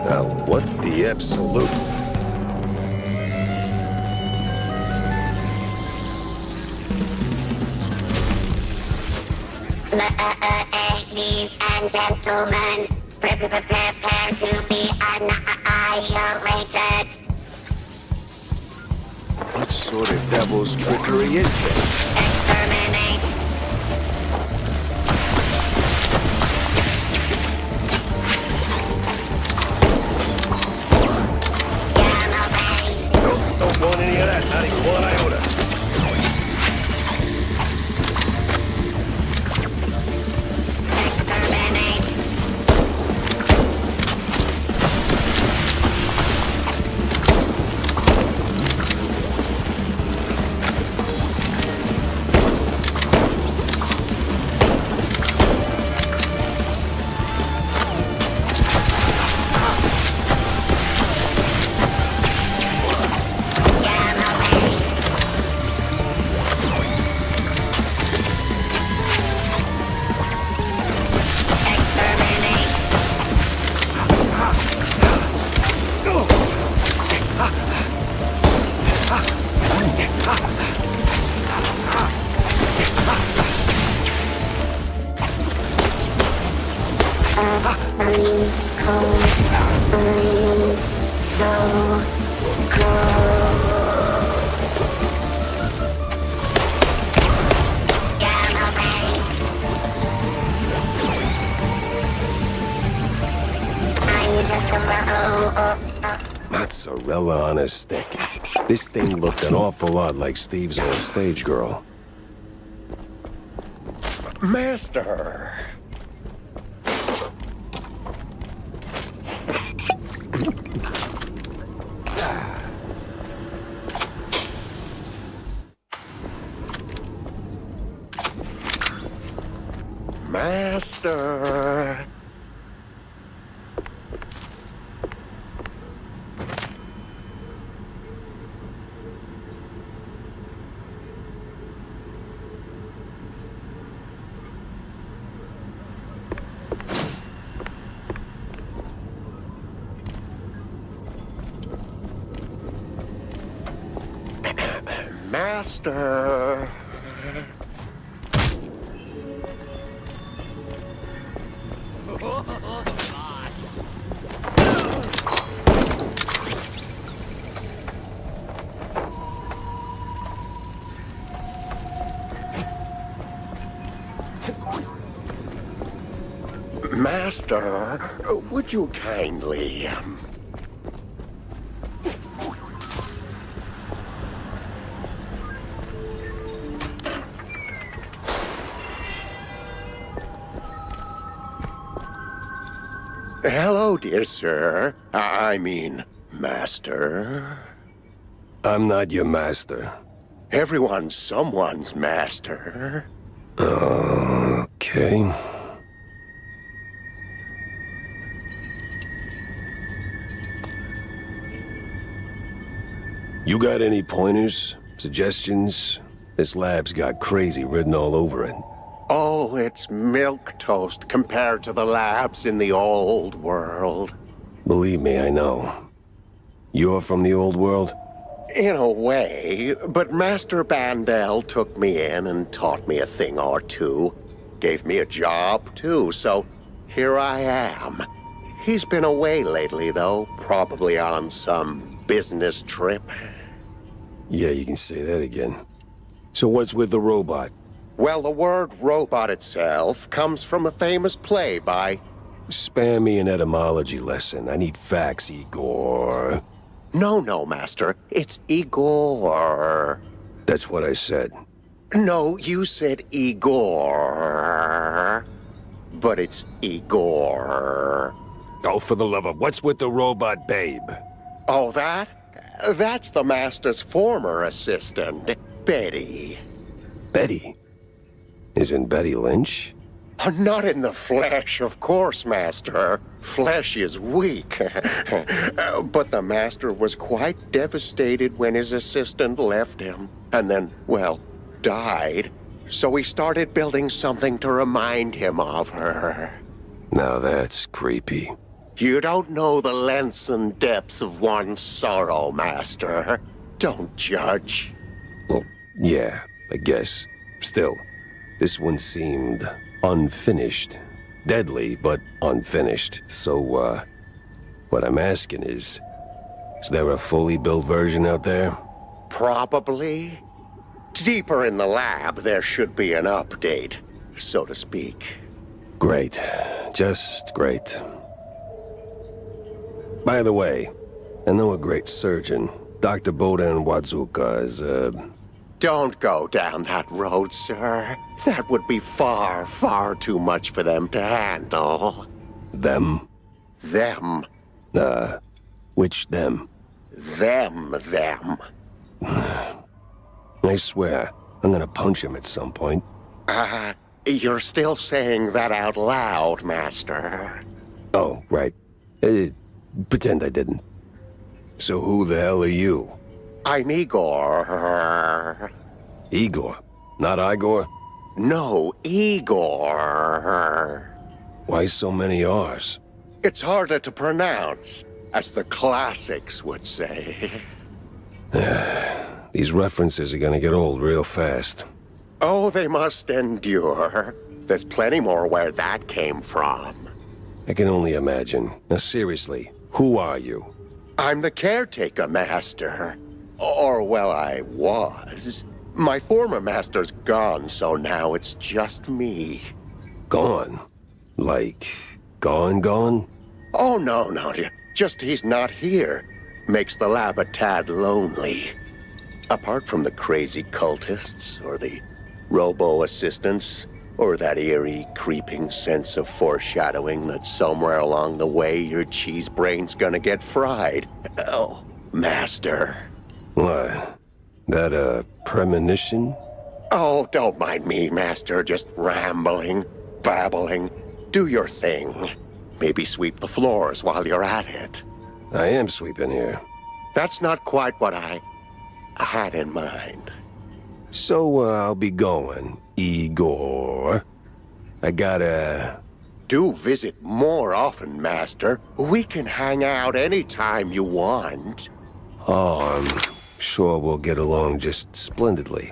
A: Now, what the absolute...
G: Ladies and gentlemen, prepare to be annihilated.
A: What sort of devil's trickery is this?
G: Exterminate.
A: Don't want any of that, not even one iota. Mozzarella on a stick. This thing looked an awful lot like Steve's old stage girl.
K: Master! Master! Master! Master, would you kindly... Hello, dear sir. I mean, master.
A: I'm not your master.
K: Everyone's someone's master.
A: Okay. You got any pointers? Suggestions? This lab's got crazy written all over it.
K: Oh, it's milquetoast compared to the labs in the old world.
A: Believe me, I know. You're from the old world?
K: In a way, but Master Bandel took me in and taught me a thing or two. Gave me a job, too, so here I am. He's been away lately, though, probably on some business trip.
A: Yeah, you can say that again. So what's with the robot?
K: Well, the word robot itself comes from a famous play by...
A: Spare me an etymology lesson. I need facts, Igor.
K: No, Master. It's Igor.
A: That's what I said.
K: No, you said Igor. But it's Igor.
A: Oh, for the love of... What's with the robot babe?
K: Oh, that's the Master's former assistant, Betty.
A: Betty? Isn't Betty Lynch?
K: Not in the flesh, of course, Master. Flesh is weak. But the Master was quite devastated when his assistant left him. And then, well, died. So he started building something to remind him of her.
A: Now that's creepy.
K: You don't know the lengths and depths of one's sorrow, Master. Don't judge.
A: Well, yeah, I guess. Still, this one seemed unfinished. deadly, but unfinished. So, what I'm asking is there a fully built version out there?
K: Probably. Deeper in the lab, there should be an update, so to speak.
A: Great. Just great. By the way, I know a great surgeon. Dr. Bodan Wadzuka is,
K: Don't go down that road, sir. That would be far, far too much for them to handle.
A: them?
K: Them.
A: Which them?
K: Them.
A: I swear, I'm gonna punch him at some point.
K: You're still saying that out loud, Master.
A: Oh, right. Pretend I didn't. So who the hell are you?
K: I'm Igor.
A: Igor? Not Igor?
K: No, Igor.
A: Why so many R's?
K: It's harder to pronounce, as the classics would say.
A: These references are gonna get old real fast.
K: Oh, they must endure. There's plenty more where that came from.
A: I can only imagine. Now seriously, who are you?
K: I'm the caretaker, Master. Or, well, I was. My former master's gone, so now it's just me.
A: Gone? Like, gone?
K: Oh, no. Just he's not here. Makes the lab a tad lonely. Apart from the crazy cultists, or the robo-assistants, or that eerie, creeping sense of foreshadowing that somewhere along the way your cheese brain's gonna get fried. Oh, Master.
A: What? That a premonition?
K: Oh, don't mind me, Master. Just rambling, babbling. Do your thing. Maybe sweep the floors while you're at it.
A: I am sweeping here.
K: That's not quite what I had in mind.
A: So, I'll be going, Igor. I gotta...
K: Do visit more often, Master. We can hang out anytime you want.
A: Oh, I'm sure we'll get along just splendidly.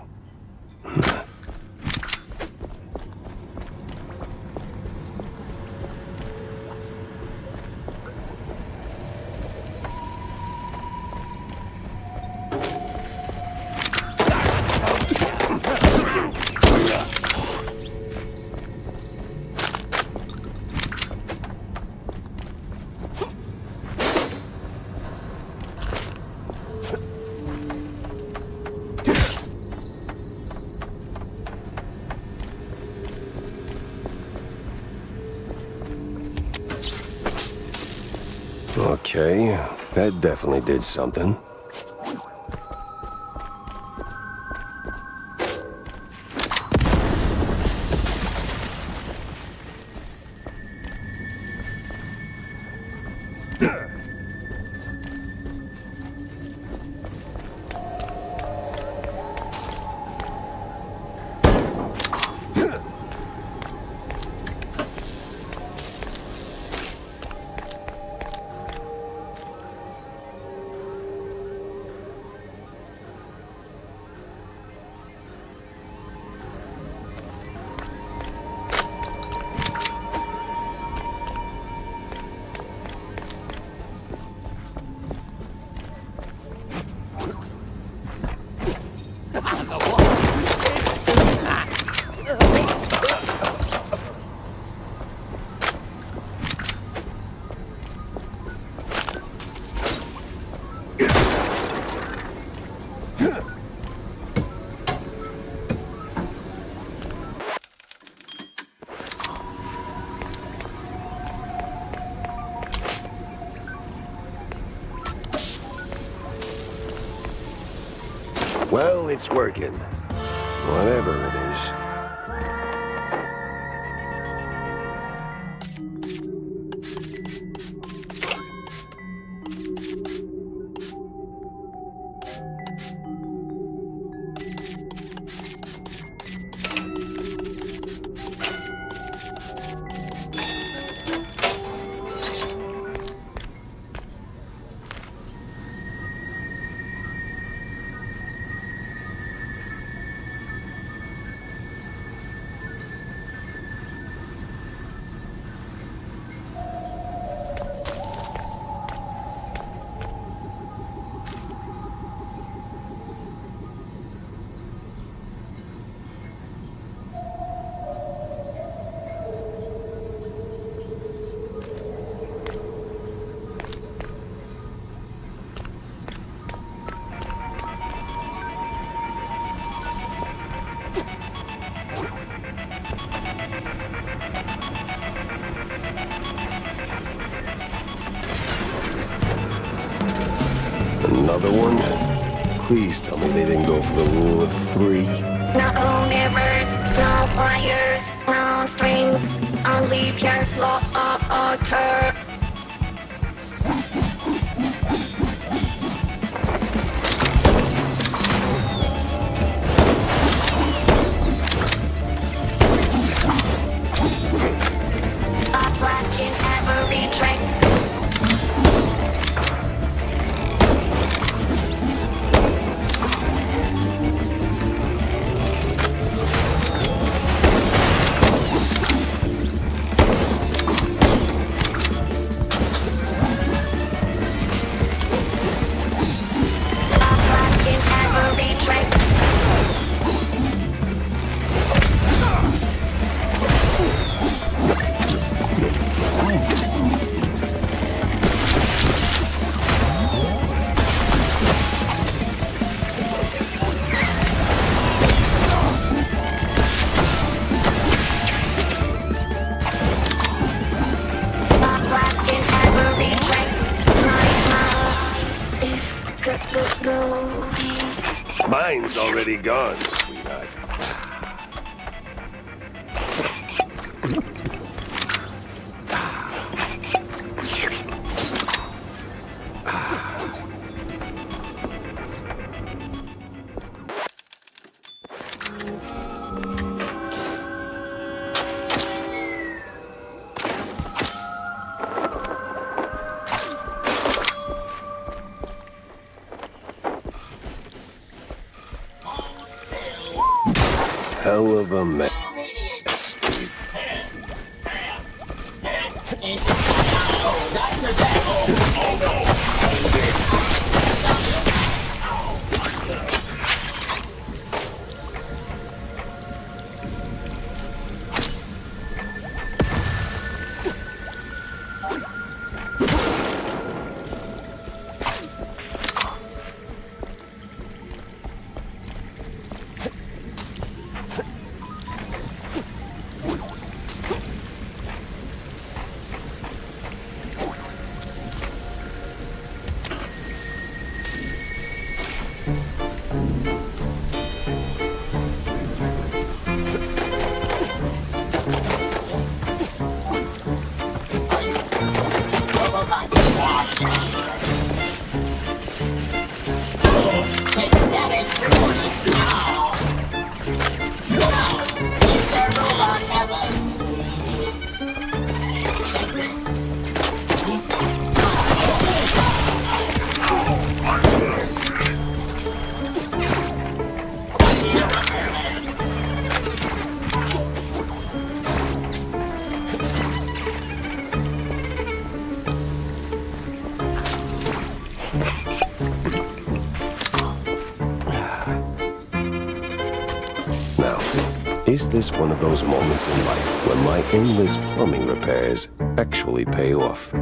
A: Okay, that definitely did something. Well, it's working. Whatever it is. Another one? Please tell me they didn't go for the rule of 3.
L: No mirrors, no wires, no strings. Only pure slaughter. A flash in every track.
A: Mine's already gone, sweetheart. Hell of a mess, Steve. Is this one of those moments in life when my endless plumbing repairs actually pay off?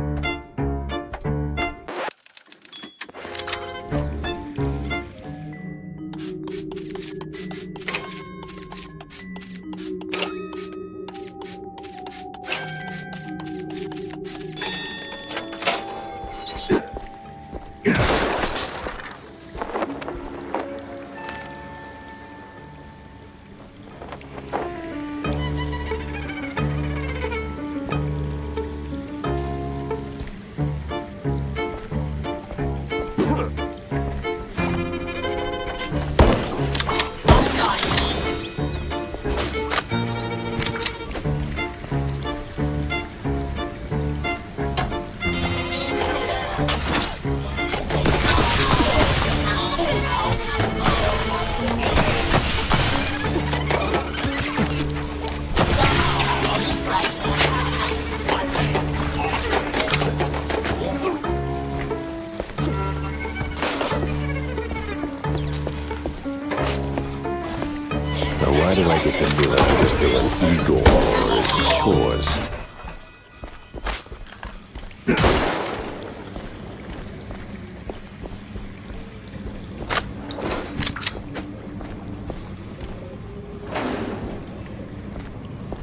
A: Why do I get the feeling I was doing Igor's chores?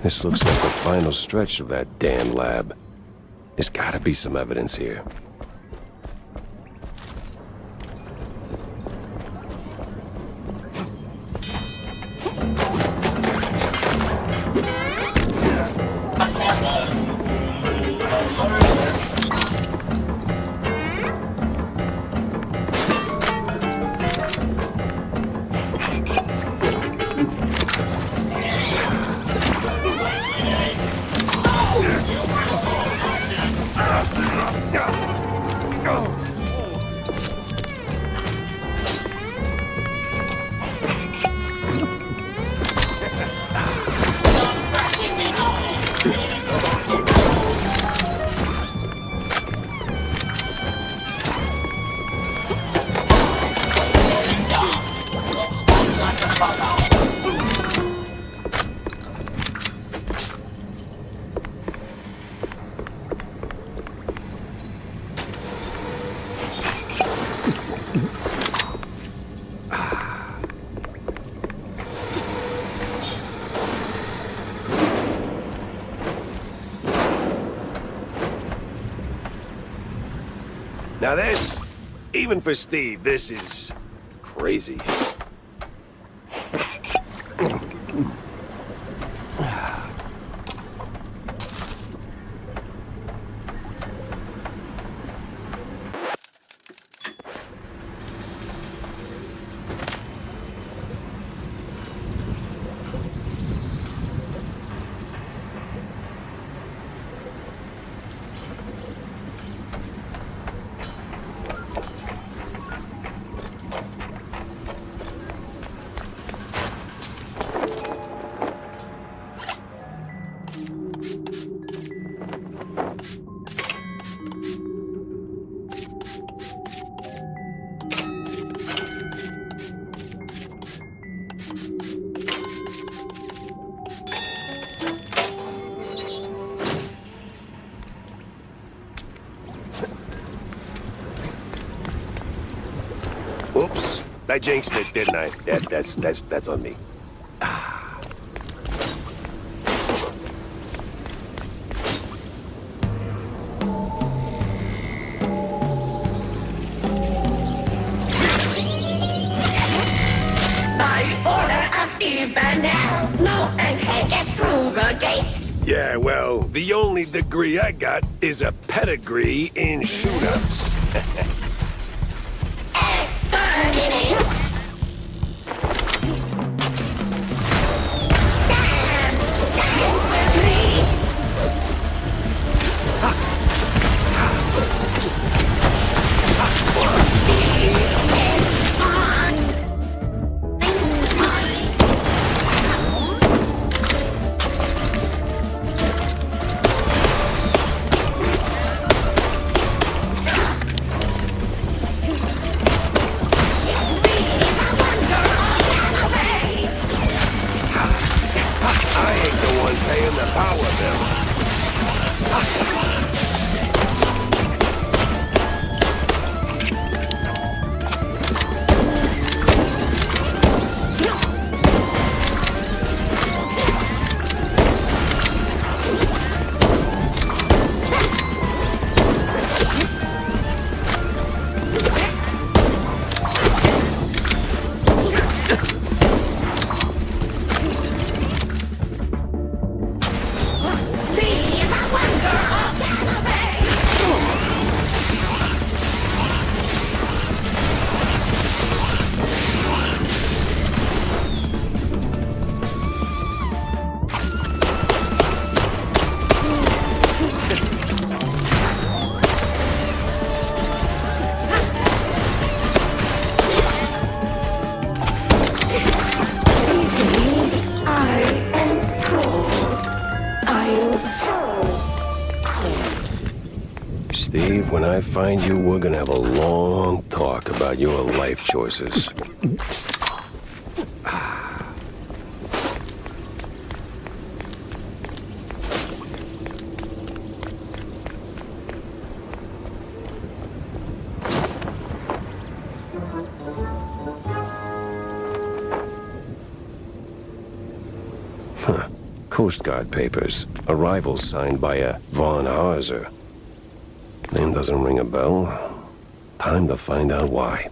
A: This looks like the final stretch of that damn lab. There's gotta be some evidence here. Now this, even for Steve, this is crazy. Oops, I jinxed it, didn't I? That's on me.
L: By order of Steve Burnell, no one can get through the gate.
A: Yeah, well, the only degree I got is a pedigree in shootouts. Steve, when I find you, we're gonna have a long talk about your life choices. Huh. Coast Guard papers. Arrival signed by a Von Harzer. Name doesn't ring a bell. Time to find out why.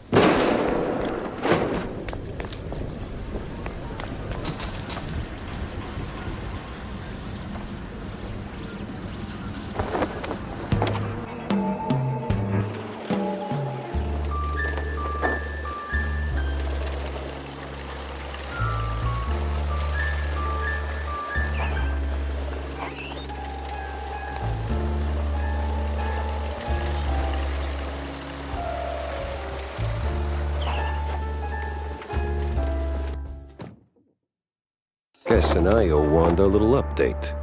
A: Guess Anaya wanted a little update.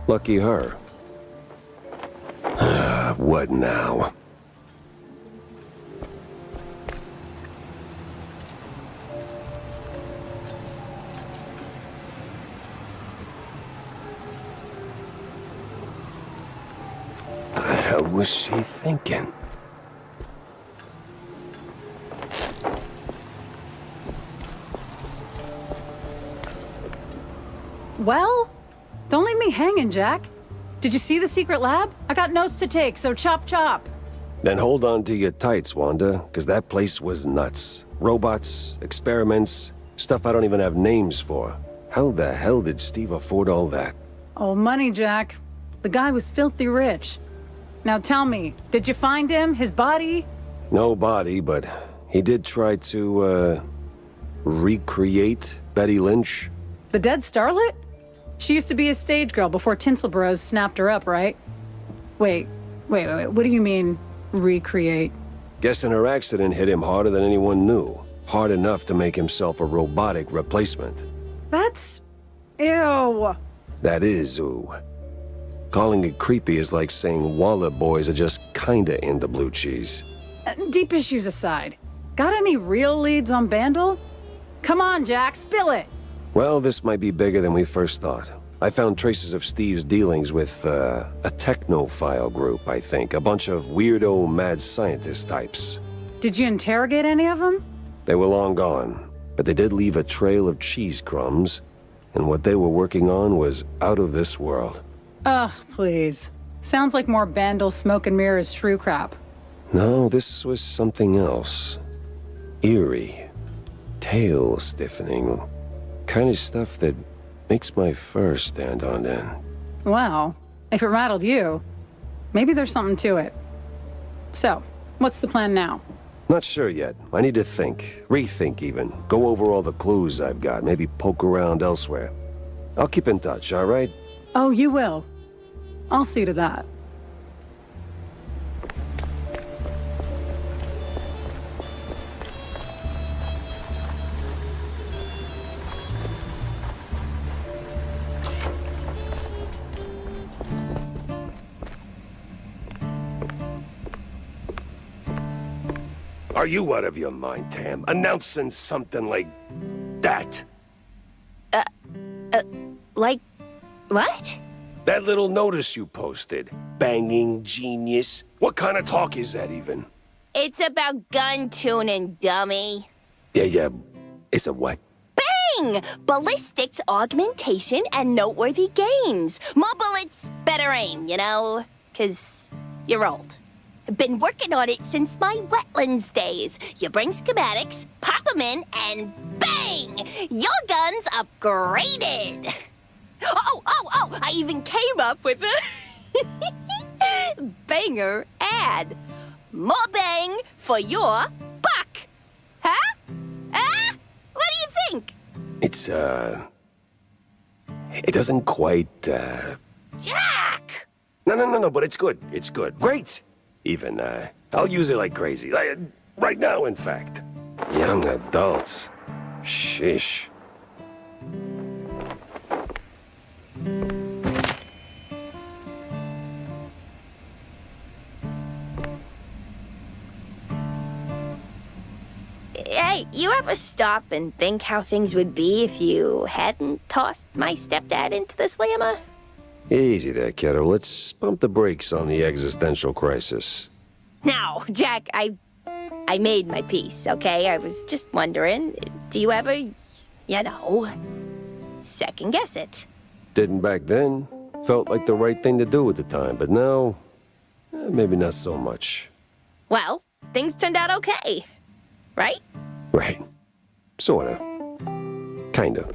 A: Lucky her. What now? The hell was she thinking?
C: Well, don't leave me hanging, Jack. Did you see the secret lab? I got notes to take, so chop chop.
A: Then hold on to your tights, Wanda, because that place was nuts. Robots, experiments, stuff I don't even have names for. How the hell did Steve afford all that?
C: Oh, money, Jack. The guy was filthy rich. Now tell me, did you find him? His body?
A: No body, but he did try to, recreate Betty Lynch.
C: The dead starlet? She used to be a stage girl before Tinsel Bros snapped her up, right? Wait. What do you mean, recreate?
A: Guessing her accident hit him harder than anyone knew. Hard enough to make himself a robotic replacement.
C: That's... ew.
A: That is ooh. Calling it creepy is like saying Waller boys are just kinda into blue cheese.
C: Deep issues aside, got any real leads on Bandle? Come on, Jack, spill it!
A: Well, this might be bigger than we first thought. I found traces of Steve's dealings with, a technophile group, I think. A bunch of weirdo mad scientist types.
C: Did you interrogate any of them?
A: They were long gone, but they did leave a trail of cheese crumbs, and what they were working on was out of this world.
C: Ugh, please. Sounds like more Bandle smoke and mirrors shrew crap.
A: No, this was something else. Eerie. Tail-stiffening. Kind of stuff that makes my fur stand on end.
C: Well, if it rattled you, maybe there's something to it. So, what's the plan now?
A: Not sure yet. I need to think. Rethink even. Go over all the clues I've got. Maybe poke around elsewhere. I'll keep in touch, all right?
C: Oh, you will. I'll see to that.
A: Are you out of your mind, Tam? Announcing something like that?
G: Like, what?
A: That little notice you posted. Banging genius. What kind of talk is that even?
G: It's about gun tuning, dummy.
A: Yeah. It's a what?
G: Bang! Ballistics, augmentation, and noteworthy gains. More bullets, better aim, you know? 'Cause you're old. Been working on it since my wetlands days. You bring schematics, pop them in, and bang! Your gun's upgraded. Oh! I even came up with a banger ad. More bang for your buck. Huh? Ah? What do you think?
A: It's, it doesn't quite,
G: Jack!
A: No, but it's good. It's good. Great! Even, I'll use it like crazy. Right now, in fact. Young adults. Sheesh.
G: Hey, you ever stop and think how things would be if you hadn't tossed my stepdad into the slammer?
A: Easy there, kiddo. Let's pump the brakes on the existential crisis.
G: Now, Jack, I made my peace, okay? I was just wondering, do you ever, second guess it?
A: Didn't back then. Felt like the right thing to do at the time, but now, maybe not so much.
G: Well, things turned out okay, right?
A: Right. Sorta. Kinda.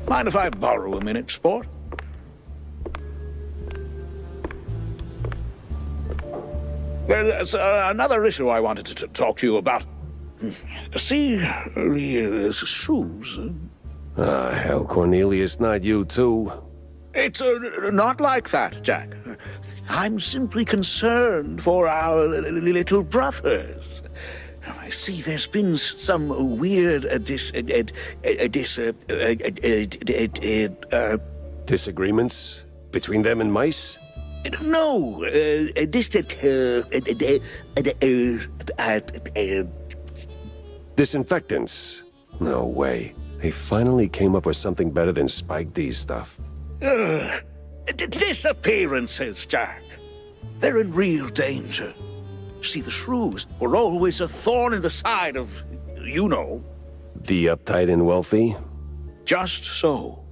B: Mind if I borrow a minute, sport? There's another issue I wanted to talk to you about. See, the shoes.
A: Hell, Cornelius, not you too.
B: It's not like that, Jack. I'm simply concerned for our little brothers. I see there's been some weird
A: Disagreements between them and mice?
B: No,
A: Disinfectants? No way. They finally came up with something better than Spike D's stuff.
B: Disappearances, Jack. They're in real danger. See, the shrews were always a thorn in the side of, you know.
A: The uptight and wealthy?
B: Just so.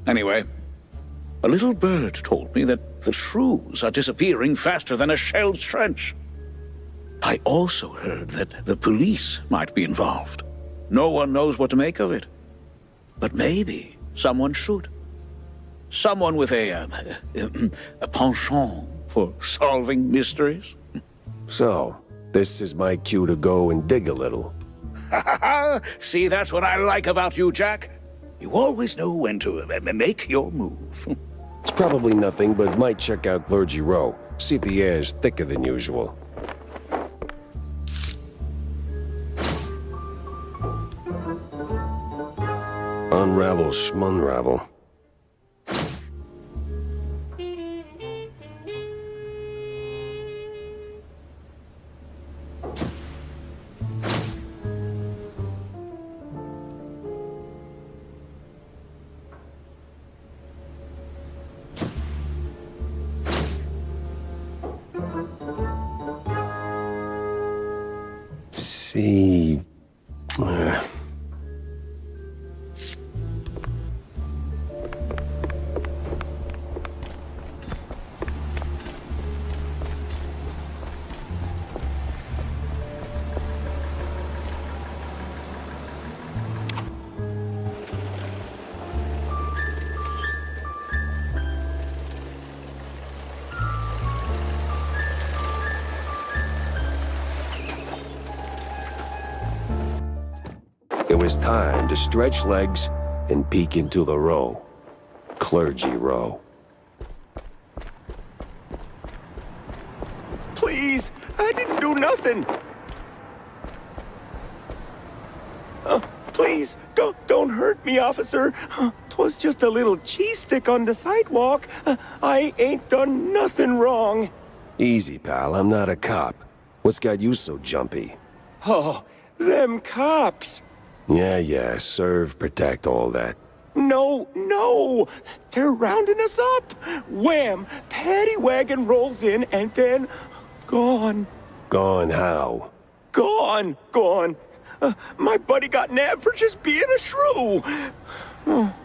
B: Anyway, a little bird told me that the shrews are disappearing faster than a shelled trench. I also heard that the police might be involved. No one knows what to make of it. But maybe someone should. Someone with a penchant for solving mysteries.
A: So, this is my cue to go and dig a little.
B: See, that's what I like about you, Jack. You always know when to make your move.
A: It's probably nothing, but might check out Clergy Row. See if the air is thicker than usual. Unravel schmunravel. See... It was time to stretch legs and peek into the row. Clergy Row.
F: Please, I didn't do nothing. Please, don't hurt me, officer. 'Twas just a little cheese stick on the sidewalk. I ain't done nothing wrong.
A: Easy, pal. I'm not a cop. What's got you so jumpy?
F: Oh, them cops.
A: Yeah, serve, protect, all that.
F: No, they're rounding us up. Wham, paddy wagon rolls in and then gone.
A: Gone how?
F: Gone. My buddy got nabbed for just being a shrew.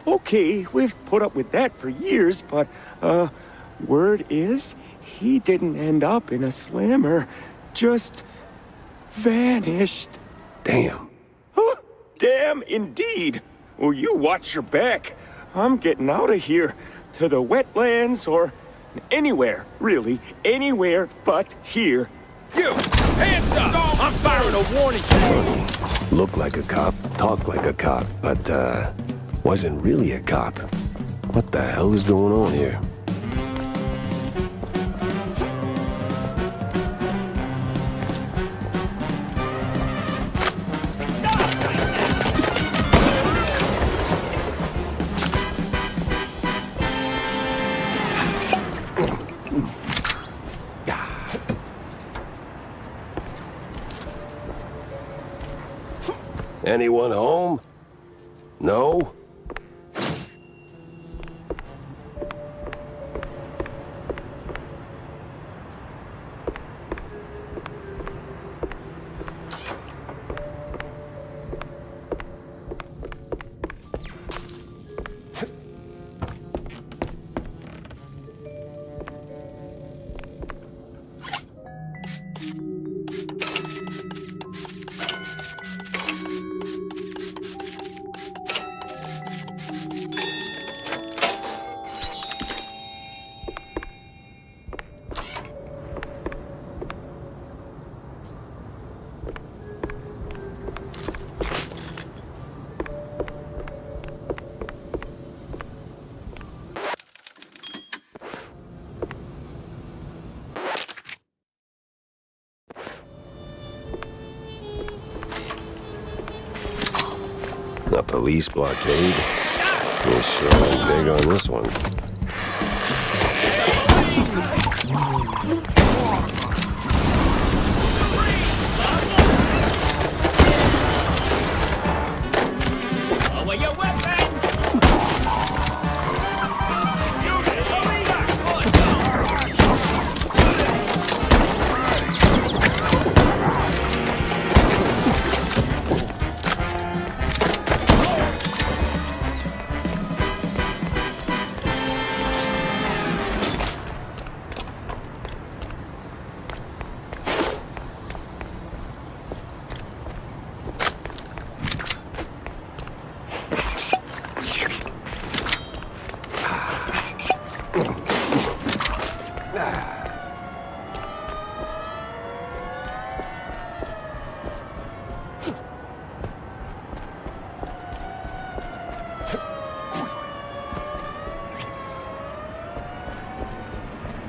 F: Okay, we've put up with that for years, but, word is, he didn't end up in a slammer. Just vanished.
A: Damn.
F: Damn indeed. Well, you watch your back. I'm getting out of here. To the wetlands or anywhere, really. Anywhere but here.
D: You! Hands up! I'm firing a warning shot!
A: Look like a cop, talk like a cop, but, wasn't really a cop. What the hell is going on here? Anyone home? No? A police blockade? We're sure big on this one.
D: Lower your weapon!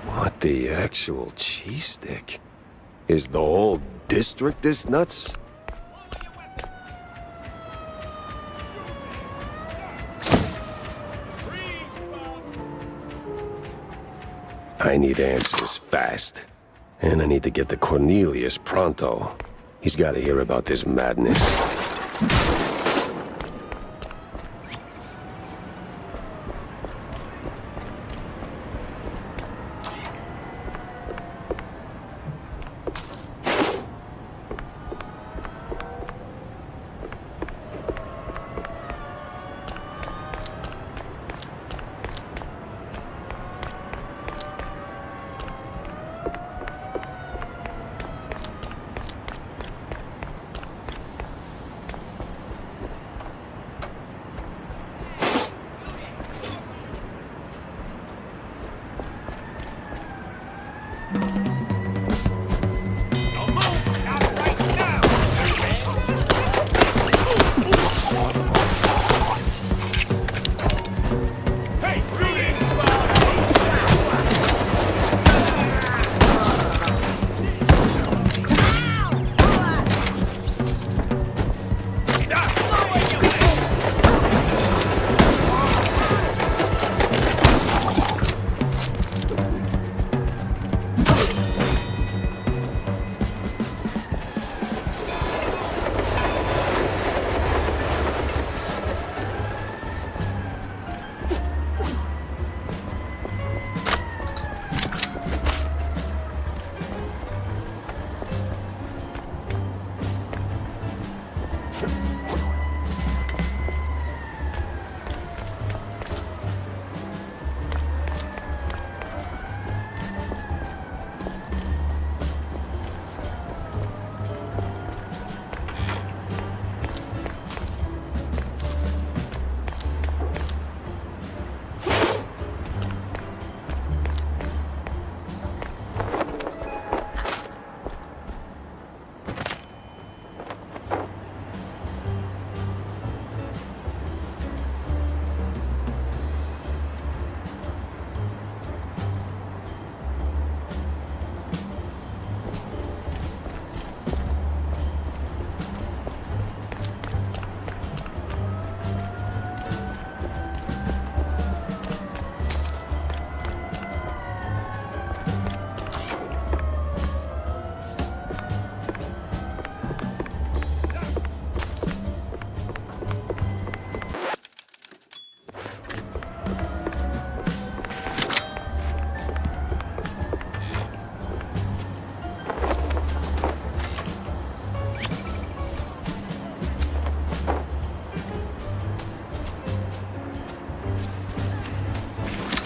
A: What the actual cheese stick? Is the whole district this nuts? I need answers fast. And I need to get to Cornelius pronto. He's got to hear about this madness.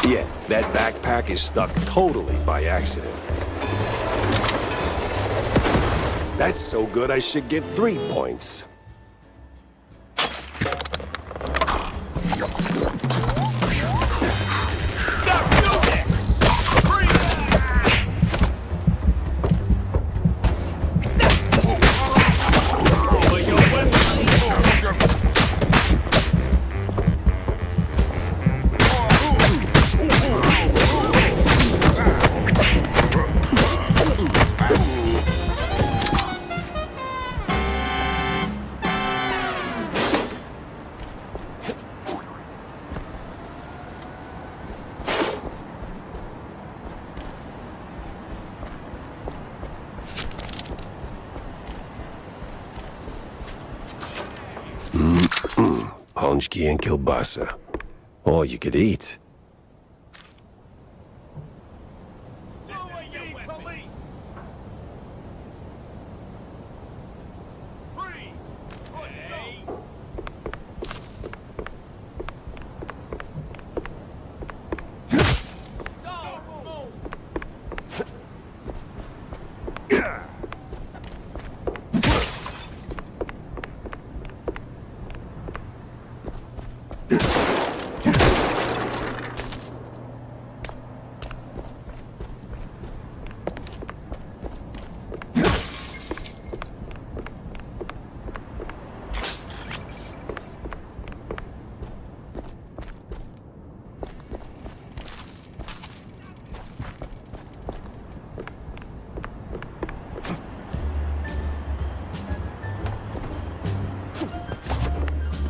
A: Yeah, that backpack is stuck totally by accident. That's so good I should get 3 points. Honchki and kielbasa. All you could eat.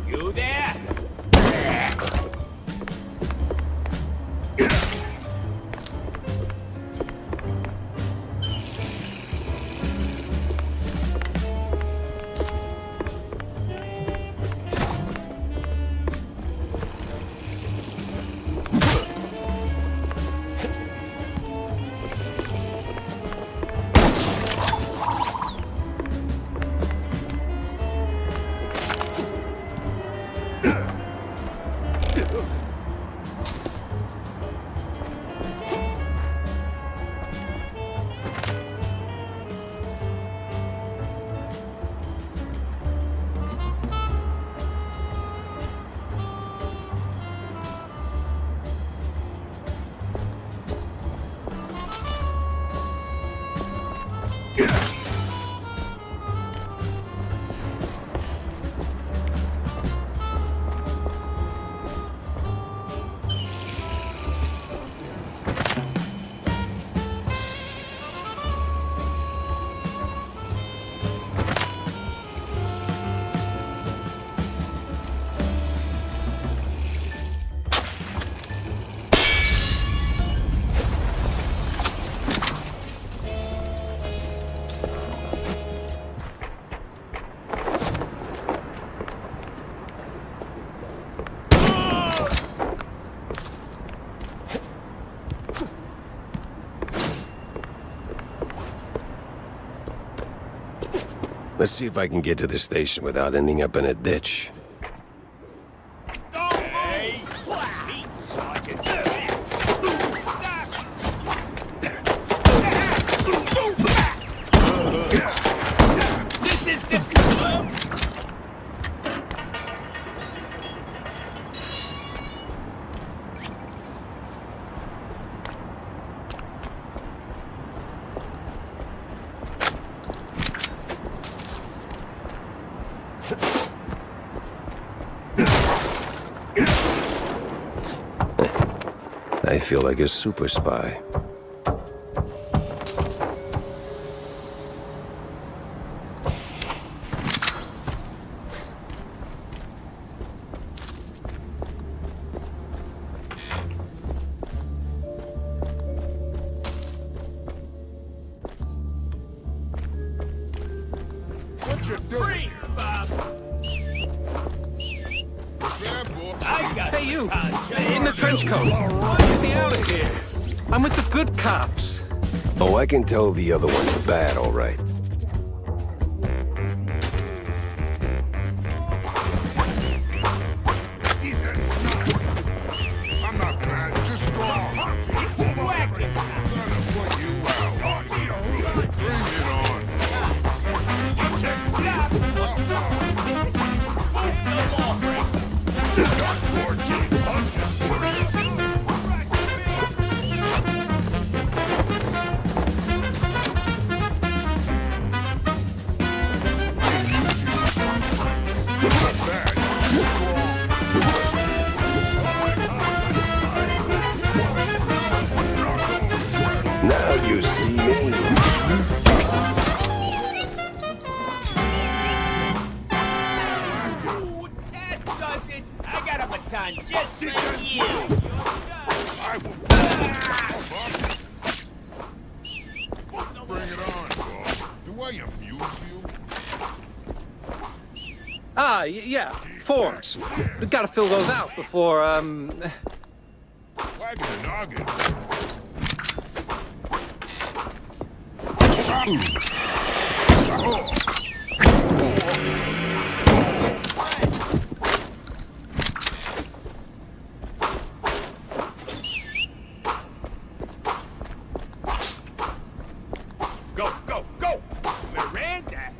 D: You there?
A: Let's see if I can get to the station without ending up in a ditch.
D: Hey! Meet Sergeant. This is the...
A: I feel like a super spy.
D: Free, Bob! I got
M: Hey, you!
D: time.
M: In the trench coat! Get me out of here! I'm with the good cops!
A: Oh, I can tell the other ones are bad, all right.
N: I'm not fat, just strong.
D: It's practice.
N: Gonna put you out. Bring it on.
D: Stop! The lawbreaker.
N: Got 14 punches for you. Not bad,
A: Now you see me.
D: That does it. I got a baton just for you.
N: I will. Bring it on, Bob. Do I amuse you?
M: Yeah, forms. We gotta fill those out before,
N: Wagging the noggin.
D: Go, go, go! Miranda!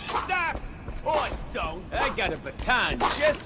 D: Stop! Oh, don't. I got a baton just...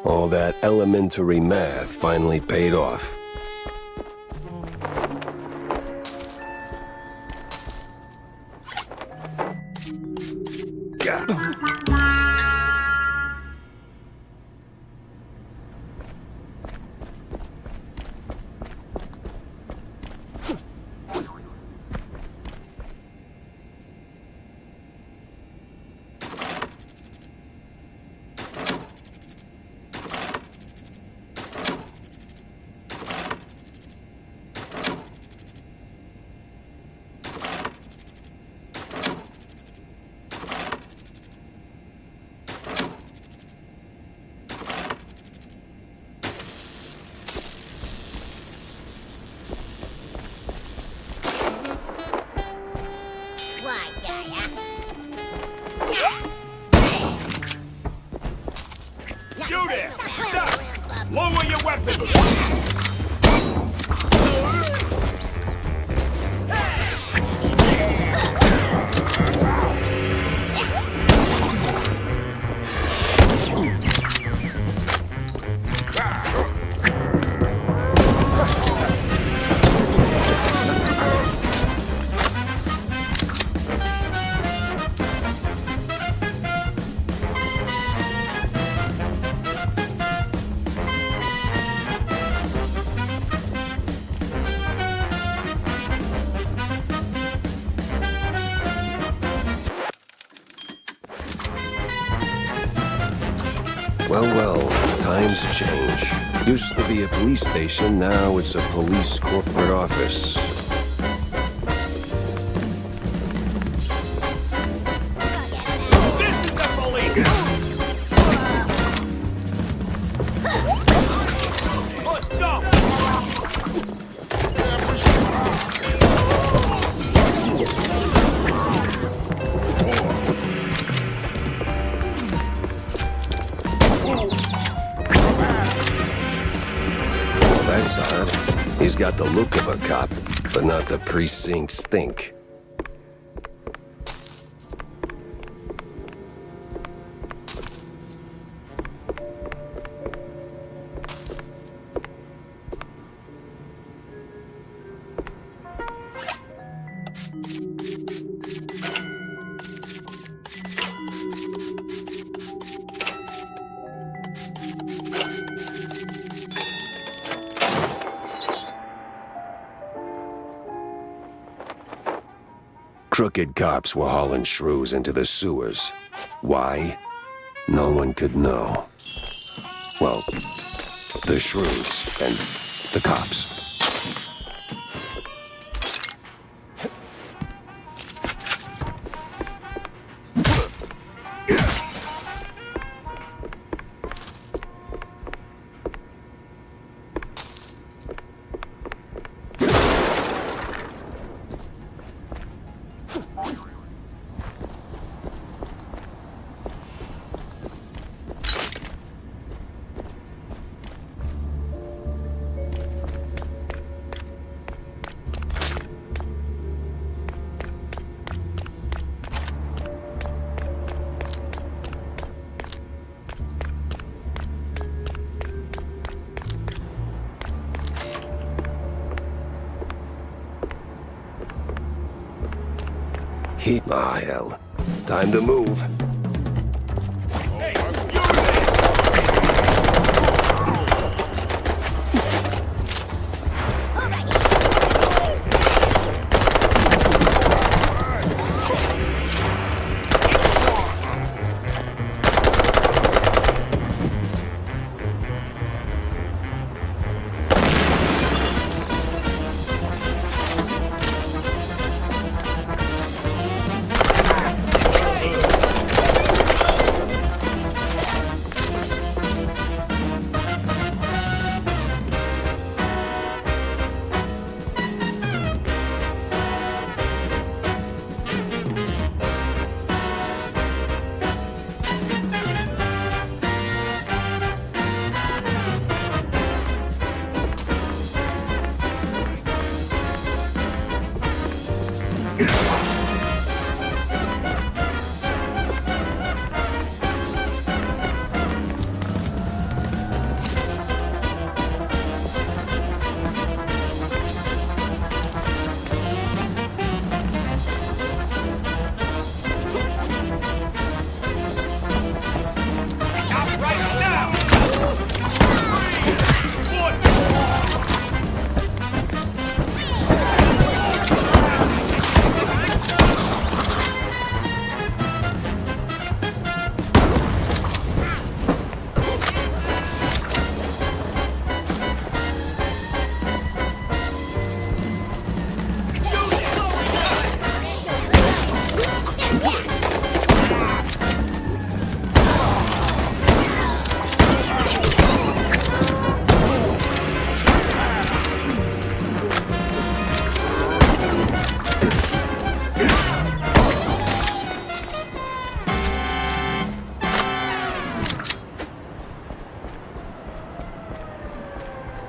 A: All that elementary math finally paid off.
G: Wise guy, huh?
D: You there! Stop! Lower your weapon!
A: Well, times change. Used to be a police station, now it's a police corporate office.
D: This is the police! Oh, don't!
A: That's odd. He's got the look of a cop, but not the precinct stink. Crooked cops were hauling shrews into the sewers. Why? No one could know. Well, the shrews and the cops. Ah, hell. Time to move.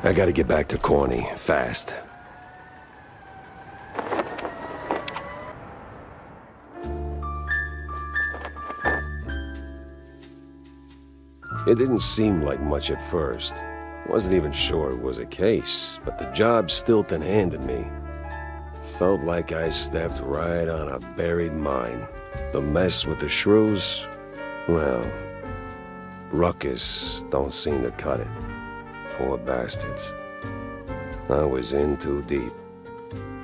A: I gotta get back to Corny, fast. It didn't seem like much at first. Wasn't even sure it was a case, but the job Stilton handed me felt like I stepped right on a buried mine. The mess with the shrews, well, Ruckus don't seem to cut it. Poor bastards. I was in too deep.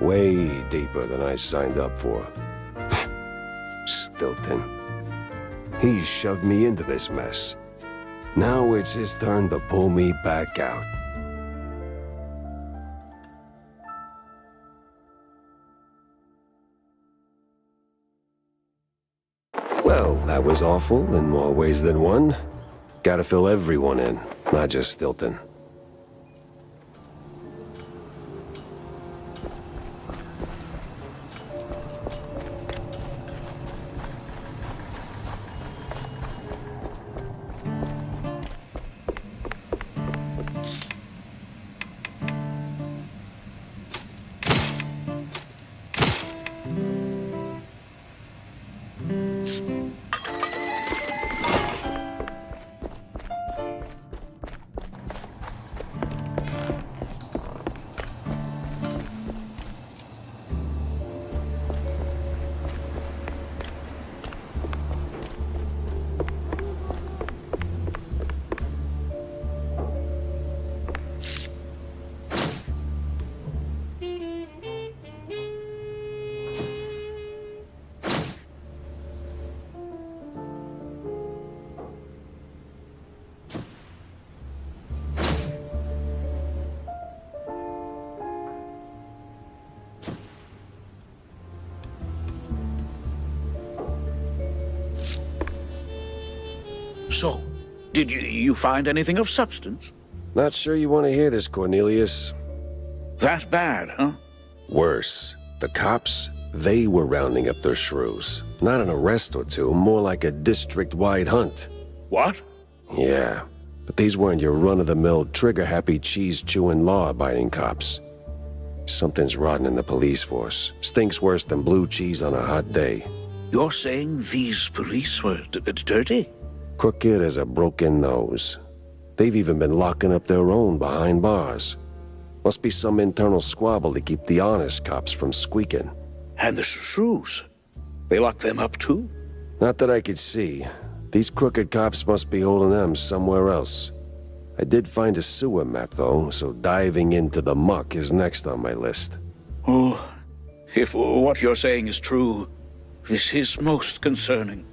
A: Way deeper than I signed up for. Stilton. He shoved me into this mess. Now it's his turn to pull me back out. Well, that was awful in more ways than one. Gotta fill everyone in, not just Stilton.
B: So, did you find anything of substance?
A: Not sure you want to hear this, Cornelius.
B: That bad, huh?
A: Worse. The cops, they were rounding up their shrews. Not an arrest or two, more like a district-wide hunt.
B: What?
A: Yeah, but these weren't your run-of-the-mill, trigger-happy, cheese-chewing, law-abiding cops. Something's rotten in the police force. Stinks worse than blue cheese on a hot day.
B: You're saying these police were dirty?
A: Crooked as a broken nose. They've even been locking up their own behind bars. Must be some internal squabble to keep the honest cops from squeaking.
B: And the shrews? They lock them up too?
A: Not that I could see. These crooked cops must be holding them somewhere else. I did find a sewer map, though, so diving into the muck is next on my list.
B: Oh, if what you're saying is true, this is most concerning.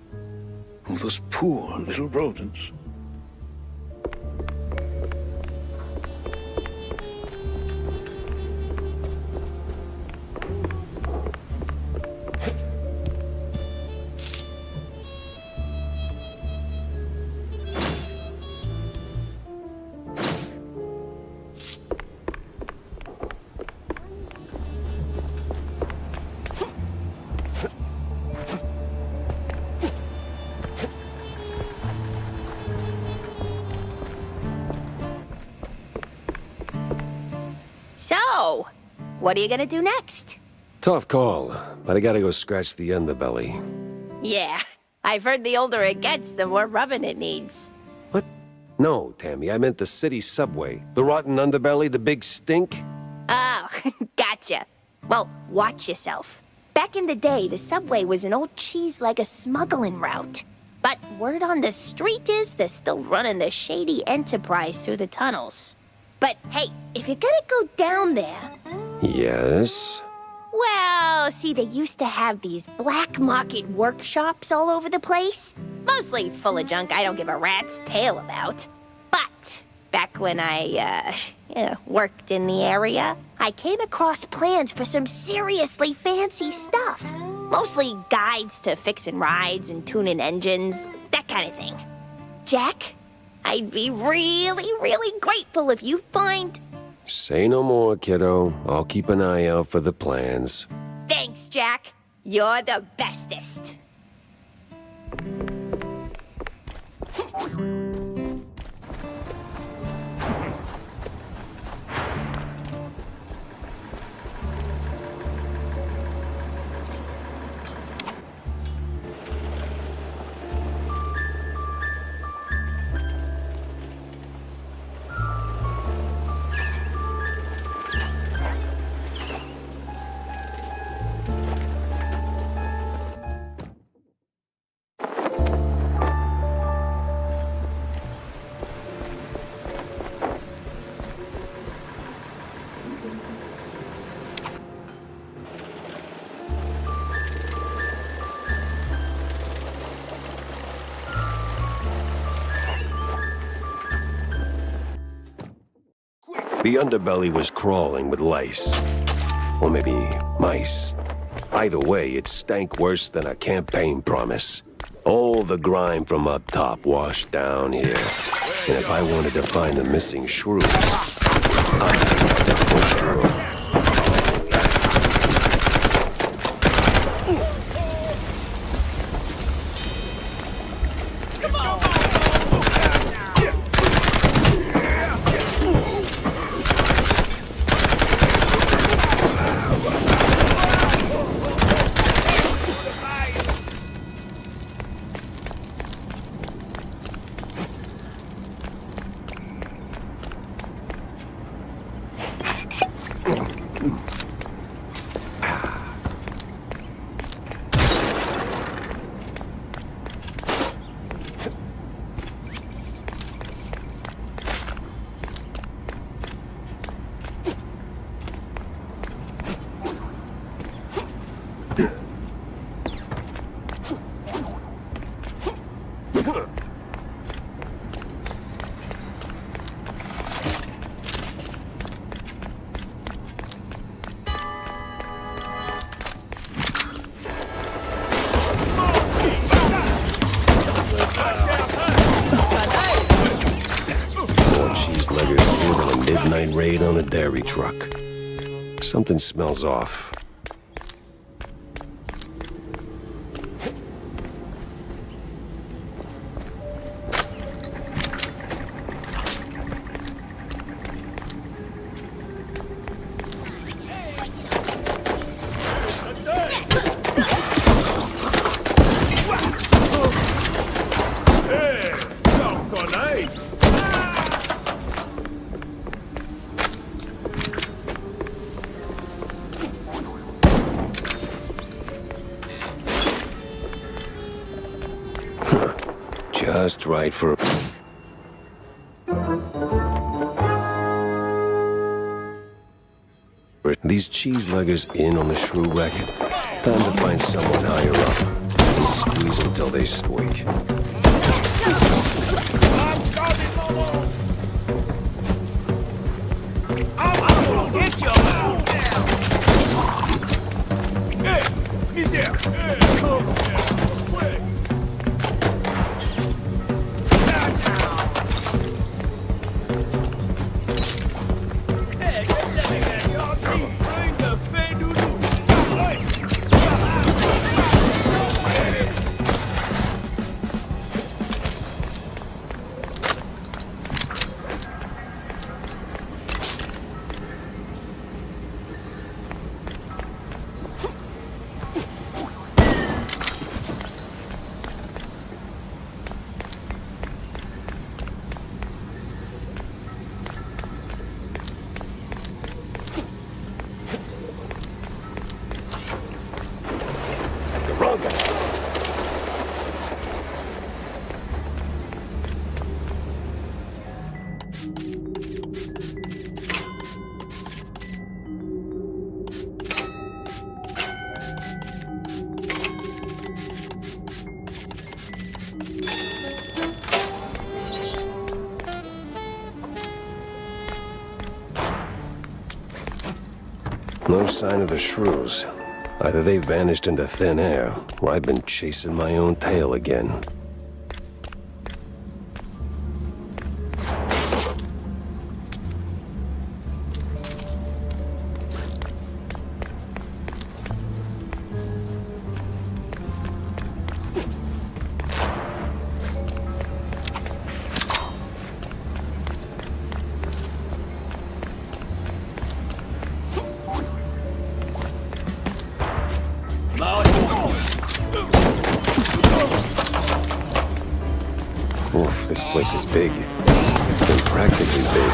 B: Oh, those poor little rodents.
G: So, what are you gonna do next?
A: Tough call, but I gotta go scratch the underbelly.
G: Yeah, I've heard the older it gets, the more rubbing it needs.
A: What? No, Tammy, I meant the city subway. The rotten underbelly, the big stink?
G: Oh, gotcha. Well, watch yourself. Back in the day, the subway was an old cheese-leg a smuggling route. But word on the street is they're still running the shady enterprise through the tunnels. But hey, if you're gonna go down there...
A: Yes?
G: Well, see, they used to have these black market workshops all over the place. Mostly full of junk I don't give a rat's tail about. But back when I, worked in the area, I came across plans for some seriously fancy stuff. Mostly guides to fixing rides and tuning engines, that kind of thing. Jack, I'd be really, really grateful if you find...
A: Say no more, kiddo. I'll keep an eye out for the plans.
G: Thanks, Jack. You're the bestest.
A: The underbelly was crawling with lice. Or maybe mice. Either way, it stank worse than a campaign promise. All the grime from up top washed down here. And if I wanted to find the missing shrews, I'd have to push through. Midnight raid on a dairy truck. Something smells off. just right for... These cheese leggers in on the shrew racket? Time to find someone higher up. Squeeze until they squeak.
D: Get your mouth down! Hey, he's here! Hey, close down! Quick! Down, down! Hey, get that again, y'all! Bring the fade-doo-doo!
A: No sign of the shrews. Either they vanished into thin air, or I've been chasing my own tail again. Oof, this place is big. And practically big.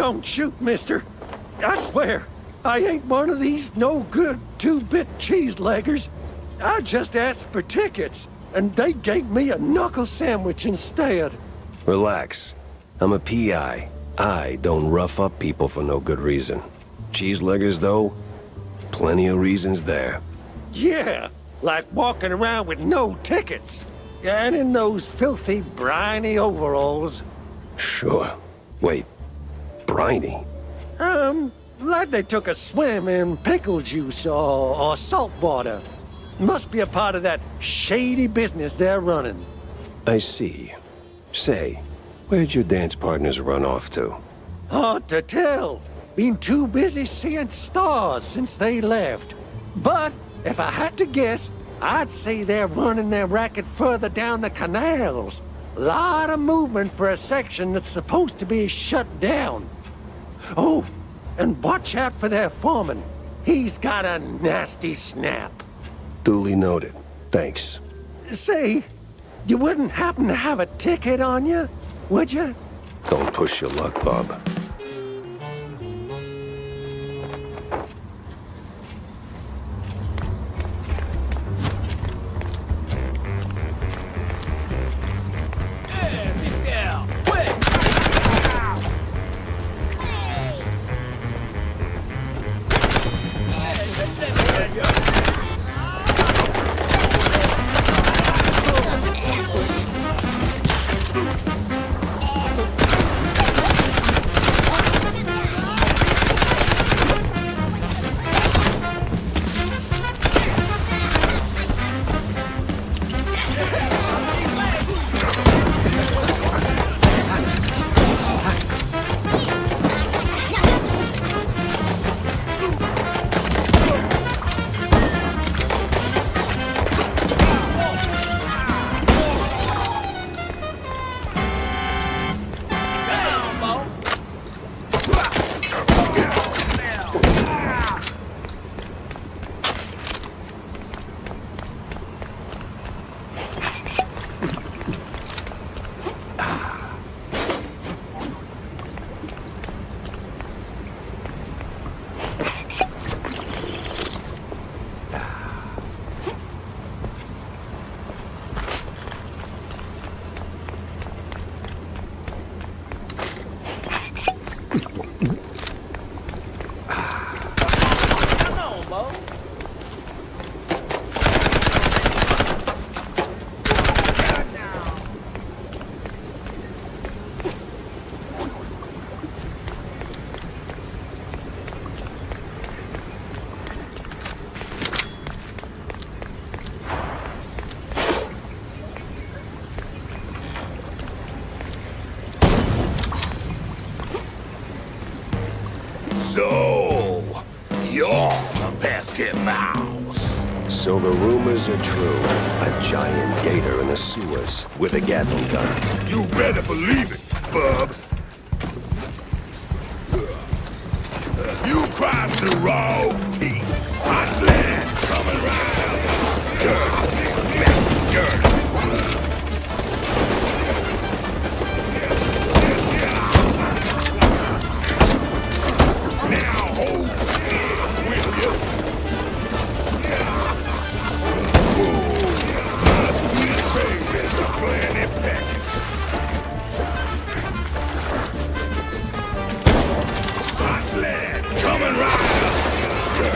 M: Don't shoot, mister. I swear, I ain't one of these no-good two-bit cheese-leggers. I just asked for tickets, and they gave me a knuckle sandwich instead.
A: Relax. I'm a P.I. I don't rough up people for no good reason. Cheeseleggers, though, plenty of reasons there.
M: Yeah, like walking around with no tickets. And in those filthy, briny overalls.
A: Sure. Wait, briny?
M: Like they took a swim in pickle juice or salt water. Must be a part of that shady business they're running.
A: I see. Say, where'd your dance partners run off to?
M: Hard to tell. Been too busy seeing stars since they left. But if I had to guess, I'd say they're running their racket further down the canals. Lot of movement for a section that's supposed to be shut down. Oh, and watch out for their foreman. He's got a nasty snap.
A: Duly noted. Thanks.
M: Say, you wouldn't happen to have a ticket on you, would you?
A: Don't push your luck, Bob.
N: So, you're the pesky mouse.
A: So the rumors are true. A giant gator in the sewers with a Gatling gun.
N: You better believe it, bub. You crossed the road, T. Hot land coming round. Dirty, messy, dirty. Now hold still, will you? My sweet baby's a plenty package. Hot land coming right up.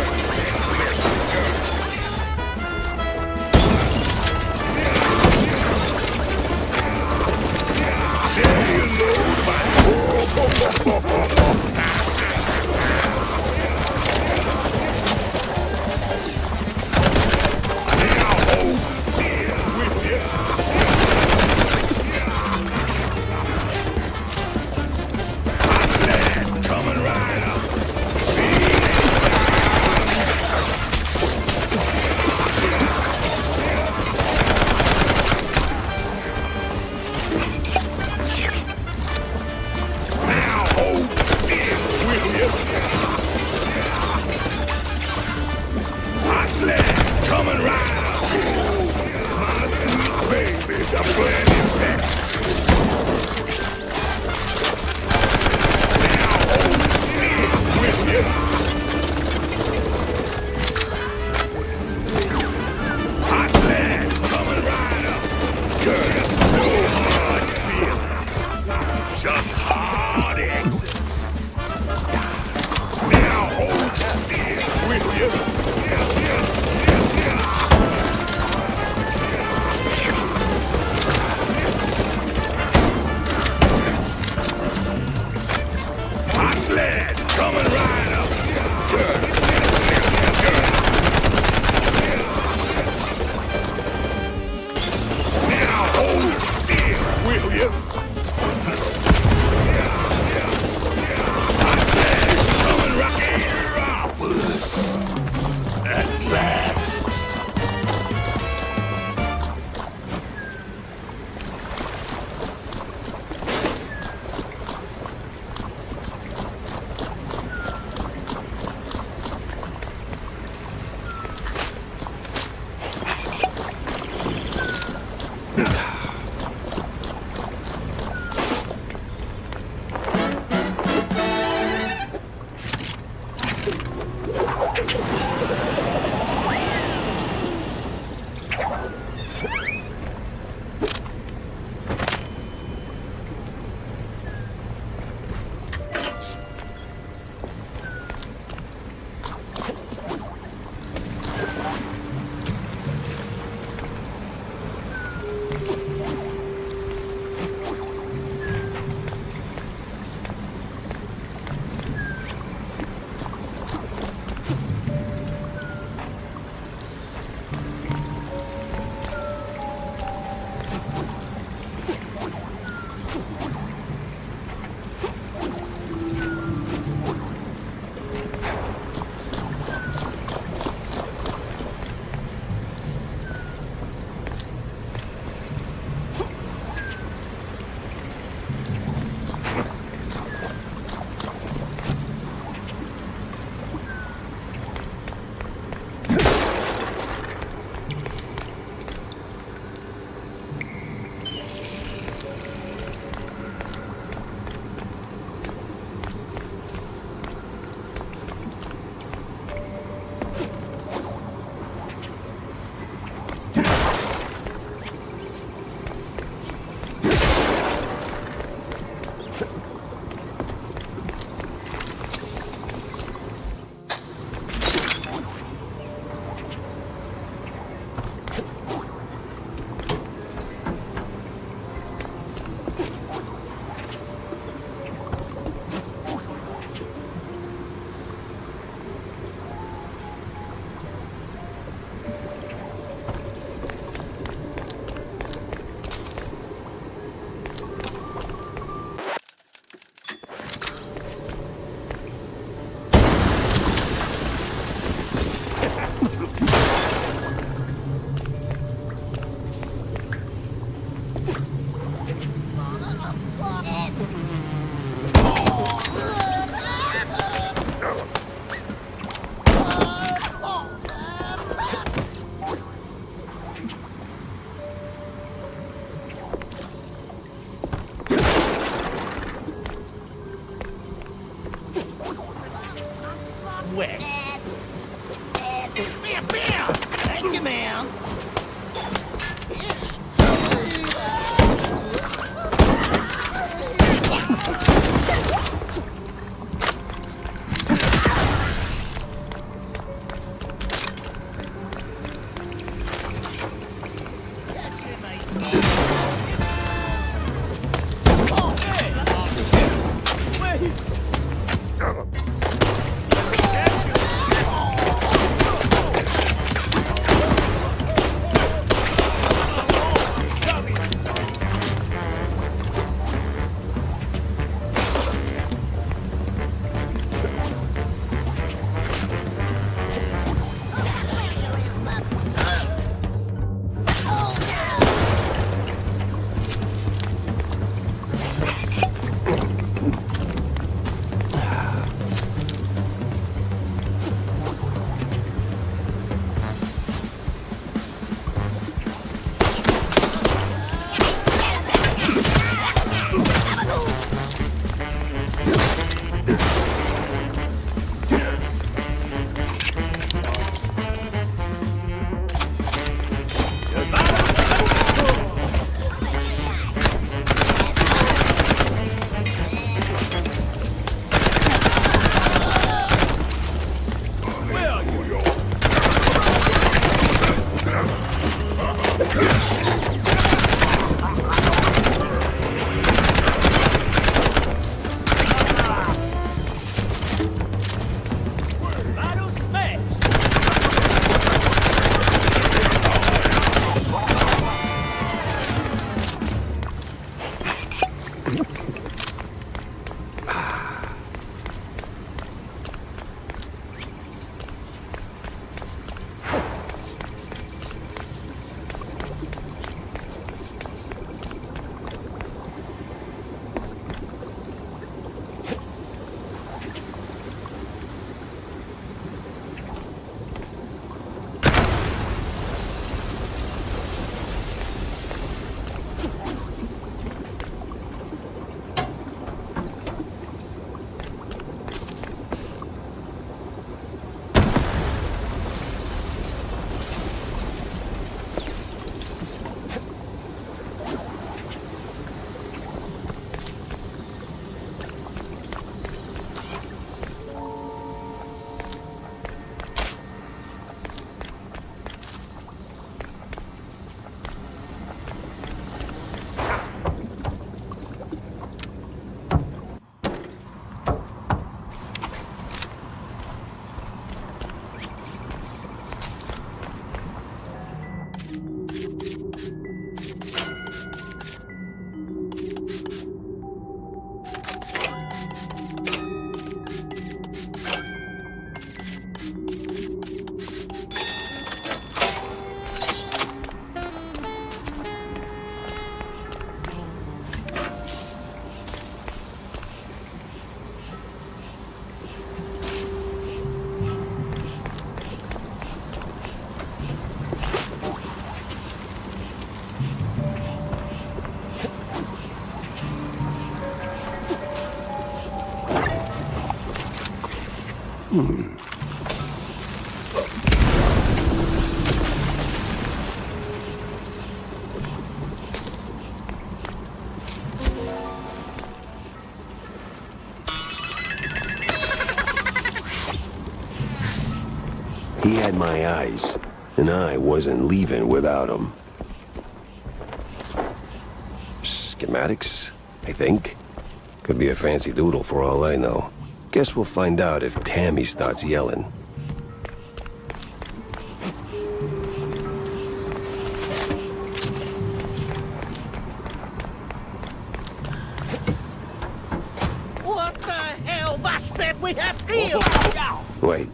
I: Thank you, ma'am.
A: He had my eyes, and I wasn't leaving without him. Schematics, I think. Could be a fancy doodle for all I know. Guess we'll find out if Tammy starts yelling.
I: What the hell? That's bad we have here!
A: Wait,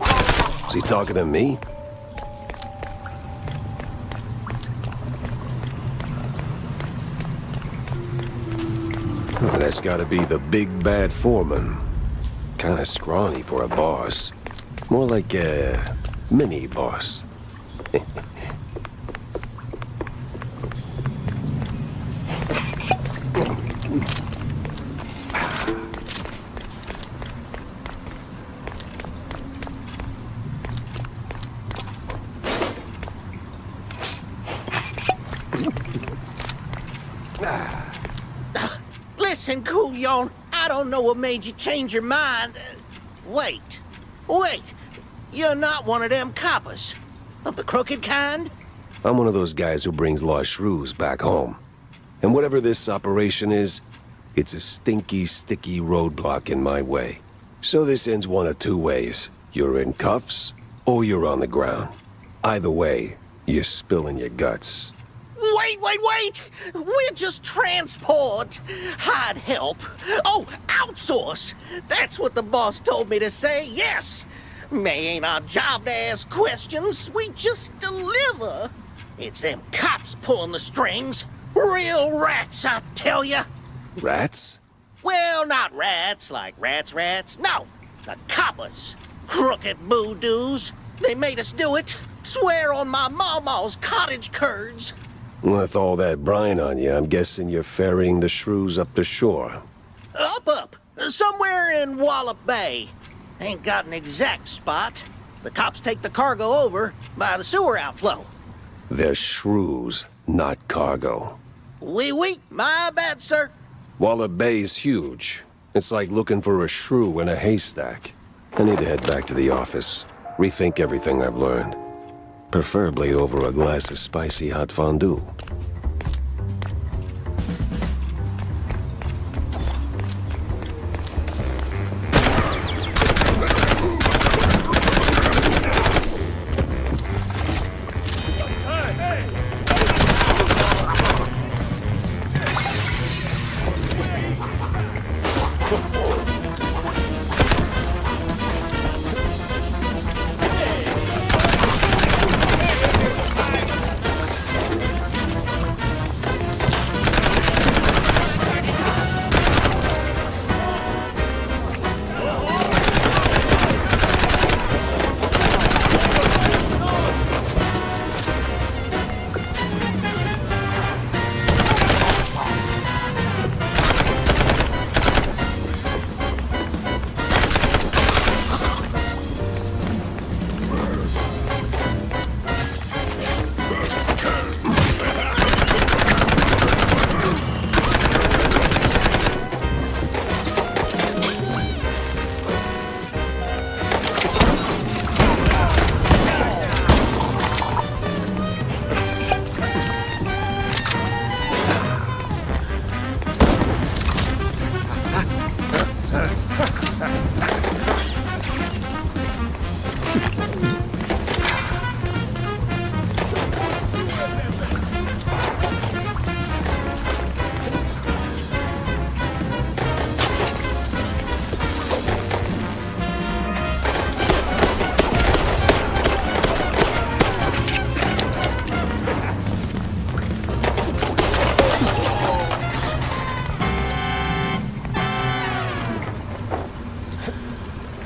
A: is he talking to me? Oh, that's gotta be the big bad foreman. Kinda scrawny for a boss. More like a mini boss.
I: Listen, Couillon, I don't know what made you change your mind. Wait. You're not one of them coppers. Of the crooked kind?
A: I'm one of those guys who brings lost shrews back home. And whatever this operation is, it's a stinky, sticky roadblock in my way. So this ends one of two ways. You're in cuffs, or you're on the ground. Either way, you're spilling your guts.
I: Wait! We're just transport. Hard help. Oh, outsource. That's what the boss told me to say, yes. May ain't our job to ask questions. We just deliver. It's them cops pulling the strings. Real rats, I tell ya.
A: Rats?
I: Well, not rats like rats. No, the coppers. Crooked boodoos. They made us do it. Swear on my mama's cottage curds.
A: With all that brine on you, I'm guessing you're ferrying the shrews up the shore.
I: Up. Somewhere in Wallop Bay. Ain't got an exact spot. The cops take the cargo over by the sewer outflow.
A: They're shrews, not cargo.
I: Oui, my bad, sir.
A: Wallop Bay's huge. It's like looking for a shrew in a haystack. I need to head back to the office. Rethink everything I've learned. Preferably over a glass of spicy hot fondue.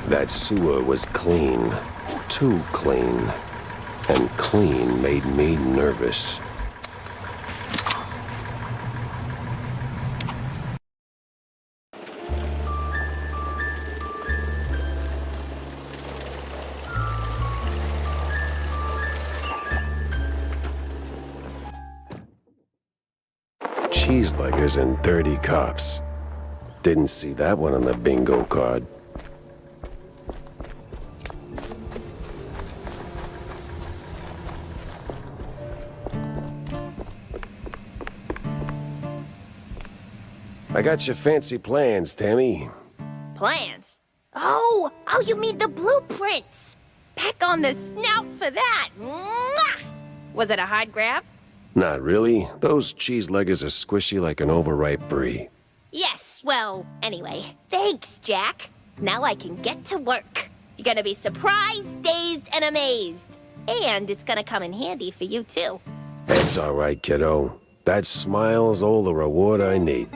A: That sewer was clean. Too clean. And clean made me nervous. Cheeseleggers and dirty cops. Didn't see that one on the bingo card. I got your fancy plans, Tammy.
E: Plans? Oh, you mean the blueprints. Back on the snout for that. Mwah! Was it a hard grab?
A: Not really. Those cheeseleggers are squishy like an overripe brie.
E: Yes, well, anyway, thanks, Jack. Now I can get to work. You're gonna be surprised, dazed, and amazed. And it's gonna come in handy for you, too.
A: That's all right, kiddo. That smile's all the reward I need.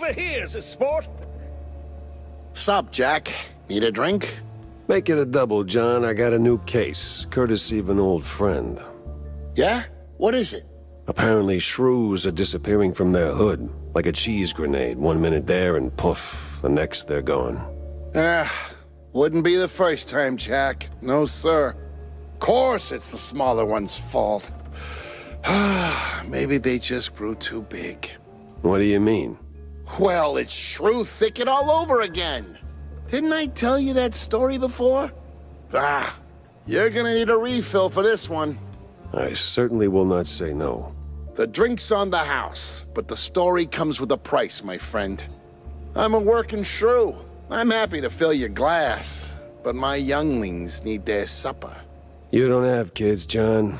B: over here, sport.
H: Sup, Jack? Need a drink?
A: Make it a double, John. I got a new case, courtesy of an old friend.
H: Yeah? What is it?
A: Apparently, shrews are disappearing from their hood, like a cheese grenade. 1 minute there and poof, the next they're gone.
H: Wouldn't be the first time, Jack. No, sir. Of course it's the smaller one's fault. Maybe they just grew too big.
A: What do you mean?
H: Well, it's shrew thicket all over again. Didn't I tell you that story before? You're gonna need a refill for this one.
A: I certainly will not say no.
H: The drink's on the house, but the story comes with a price, my friend. I'm a working shrew. I'm happy to fill your glass, but my younglings need their supper.
A: You don't have kids, John.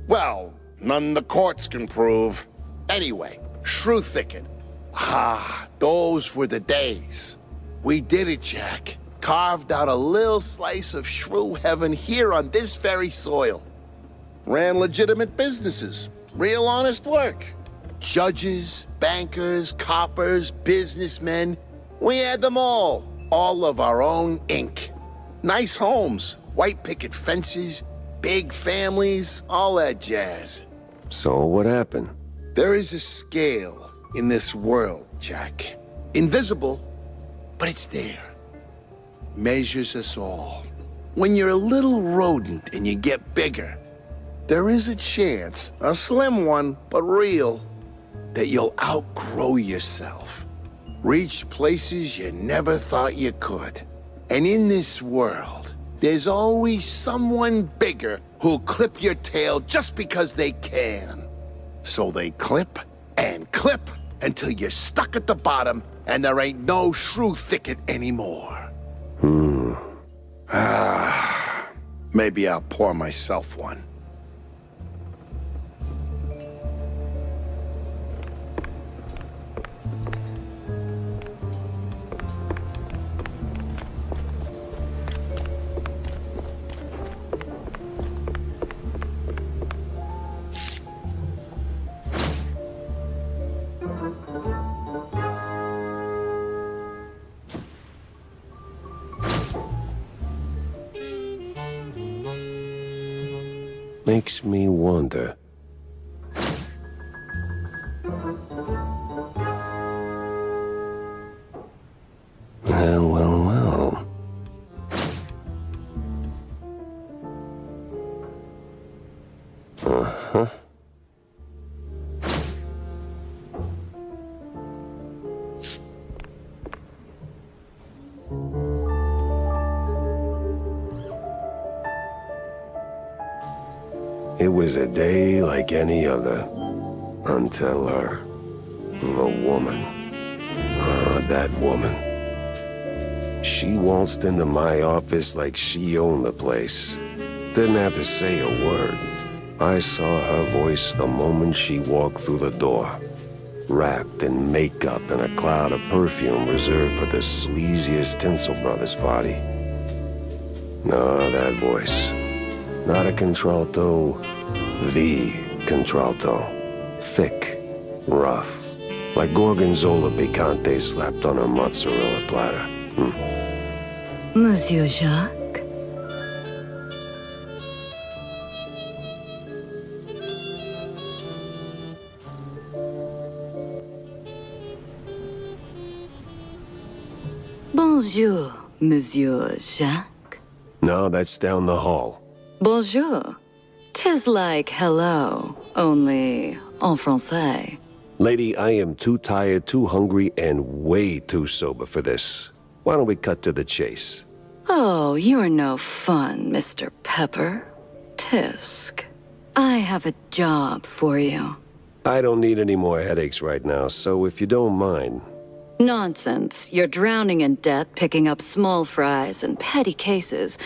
H: Well, none the courts can prove. Anyway, shrew thicket. Those were the days. We did it, Jack. Carved out a little slice of shrew heaven here on this very soil. Ran legitimate businesses. Real honest work. Judges, bankers, coppers, businessmen. We had them all. All of our own ink. Nice homes, white picket fences, big families, all that jazz.
A: So what happened?
H: There is a scale in this world, Jack. Invisible, but it's there. Measures us all. When you're a little rodent and you get bigger, there is a chance, a slim one, but real, that you'll outgrow yourself. Reach places you never thought you could. And in this world, there's always someone bigger who'll clip your tail just because they can. So they clip and clip until you're stuck at the bottom and there ain't no shrew thicket anymore. Maybe I'll pour myself one.
A: Makes me wonder. Well. Uh-huh. It was a day like any other, until the woman. That woman. She waltzed into my office like she owned the place. Didn't have to say a word. I saw her voice the moment she walked through the door. Wrapped in makeup and a cloud of perfume reserved for the sleaziest Tinsel Brothers party. No, that voice. Not a contralto, the contralto. Thick, rough, like Gorgonzola picante slapped on a mozzarella platter.
O: Monsieur Jacques? Bonjour, Monsieur Jacques.
A: No, that's down the hall.
O: Bonjour. 'Tis like hello, only en français.
A: Lady, I am too tired, too hungry, and way too sober for this. Why don't we cut to the chase?
O: Oh, you're no fun, Mr. Pepper. Tisk. I have a job for you.
A: I don't need any more headaches right now, so if you don't mind.
O: Nonsense. You're drowning in debt, picking up small fries and petty cases.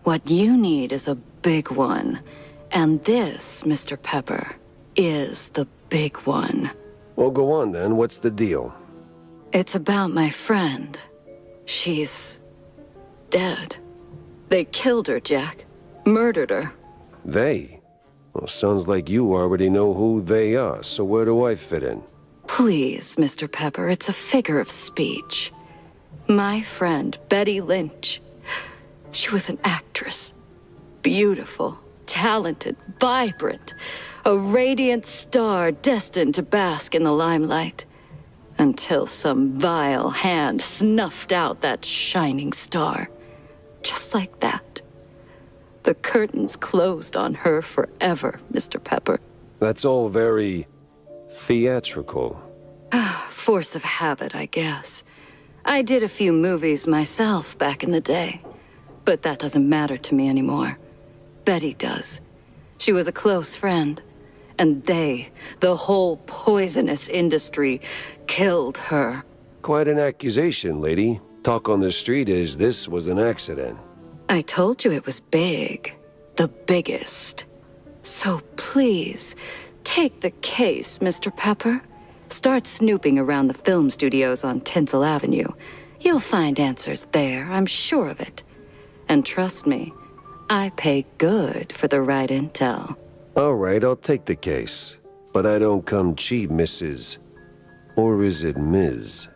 O: What you need is a big one. And this, Mr. Pepper, is the big one.
A: Well, go on then. What's the deal?
O: It's about my friend. She's dead. They killed her, Jack. Murdered her.
A: They? Well, sounds like you already know who they are, so where do I fit in?
O: Please, Mr. Pepper, it's a figure of speech. My friend, Betty Lynch. She was an actress. Beautiful, talented, vibrant. A radiant star destined to bask in the limelight. Until some vile hand snuffed out that shining star. Just like that. The curtains closed on her forever, Mr. Pepper.
A: That's all very theatrical.
O: Force of habit, I guess. I did a few movies myself back in the day. But that doesn't matter to me anymore. Betty does. She was a close friend. And they, the whole poisonous industry, killed her.
A: Quite an accusation, lady. Talk on the street is this was an accident.
O: I told you it was big. The biggest. So please, take the case, Mr. Pepper. Start snooping around the film studios on Tinsel Avenue. You'll find answers there, I'm sure of it. And trust me, I pay good for the right intel.
A: All right, I'll take the case. But I don't come cheap, Mrs. Or is it Ms.?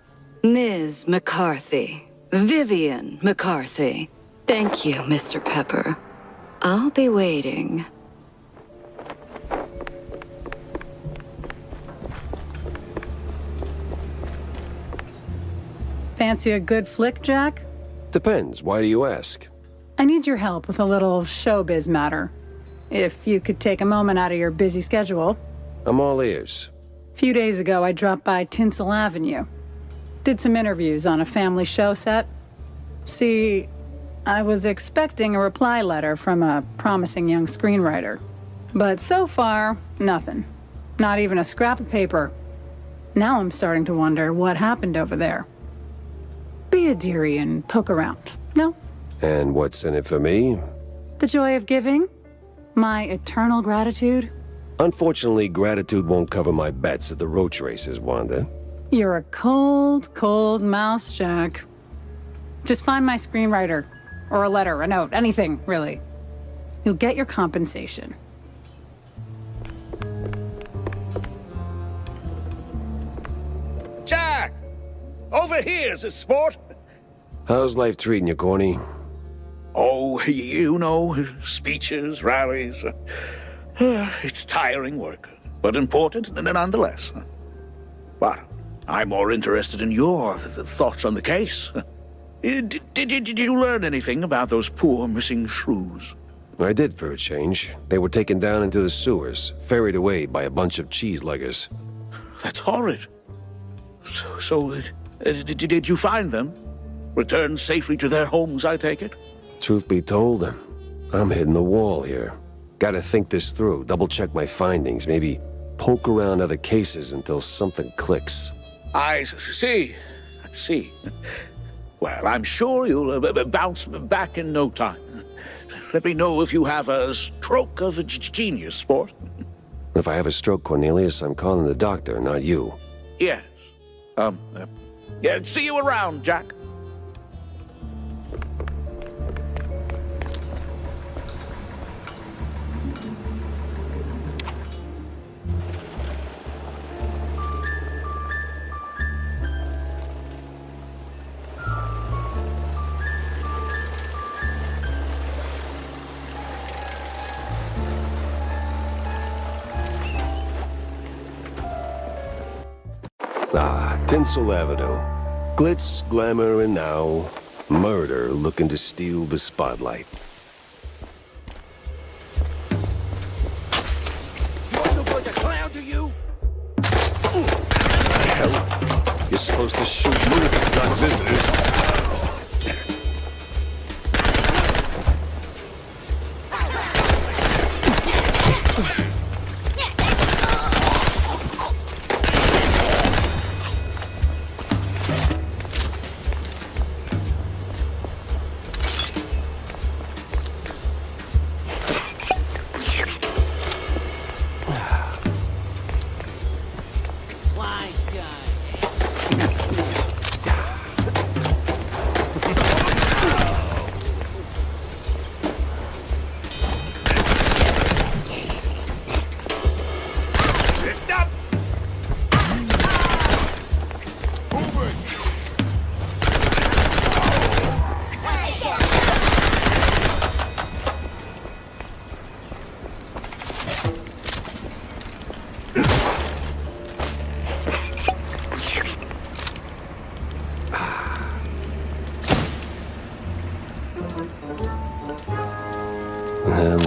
O: Ms. McCarthy. Vivian McCarthy. Thank you, Mr. Pepper. I'll be waiting.
C: Fancy a good flick, Jack?
A: Depends. Why do you ask?
C: I need your help with a little showbiz matter. If you could take a moment out of your busy schedule.
A: I'm all ears.
C: A few days ago, I dropped by Tinsel Avenue. Did some interviews on a family show set. See, I was expecting a reply letter from a promising young screenwriter. But so far, nothing. Not even a scrap of paper. Now I'm starting to wonder what happened over there. Be a dearie and poke around, no?
A: And what's in it for me?
C: The joy of giving? My eternal gratitude?
A: Unfortunately, gratitude won't cover my bets at the roach races, Wanda.
C: You're a cold, cold mouse, Jack. Just find my screenwriter. Or a letter, a note, anything, really. You'll get your compensation.
B: Jack! Over here, sport!
A: How's life treating you, Corny?
B: Oh, you know, speeches, rallies. It's tiring work, but important nonetheless. But I'm more interested in your thoughts on the case. Did you learn anything about those poor missing shrews?
A: I did for a change. They were taken down into the sewers, ferried away by a bunch of cheese-leggers.
B: That's horrid. So, did you find them? Returned safely to their homes, I take it?
A: Truth be told, I'm hitting the wall here. Gotta think this through, double-check my findings, maybe poke around other cases until something clicks.
B: I see. Well, I'm sure you'll bounce back in no time. Let me know if you have a stroke of genius, sport.
A: If I have a stroke, Cornelius, I'm calling the doctor, not you.
B: Yes. Yeah, see you around, Jack.
A: Tinsel Avenue. Glitz, glamour, and now, murder looking to steal the spotlight. Hell, you're supposed to shoot movies, not visitors. Well.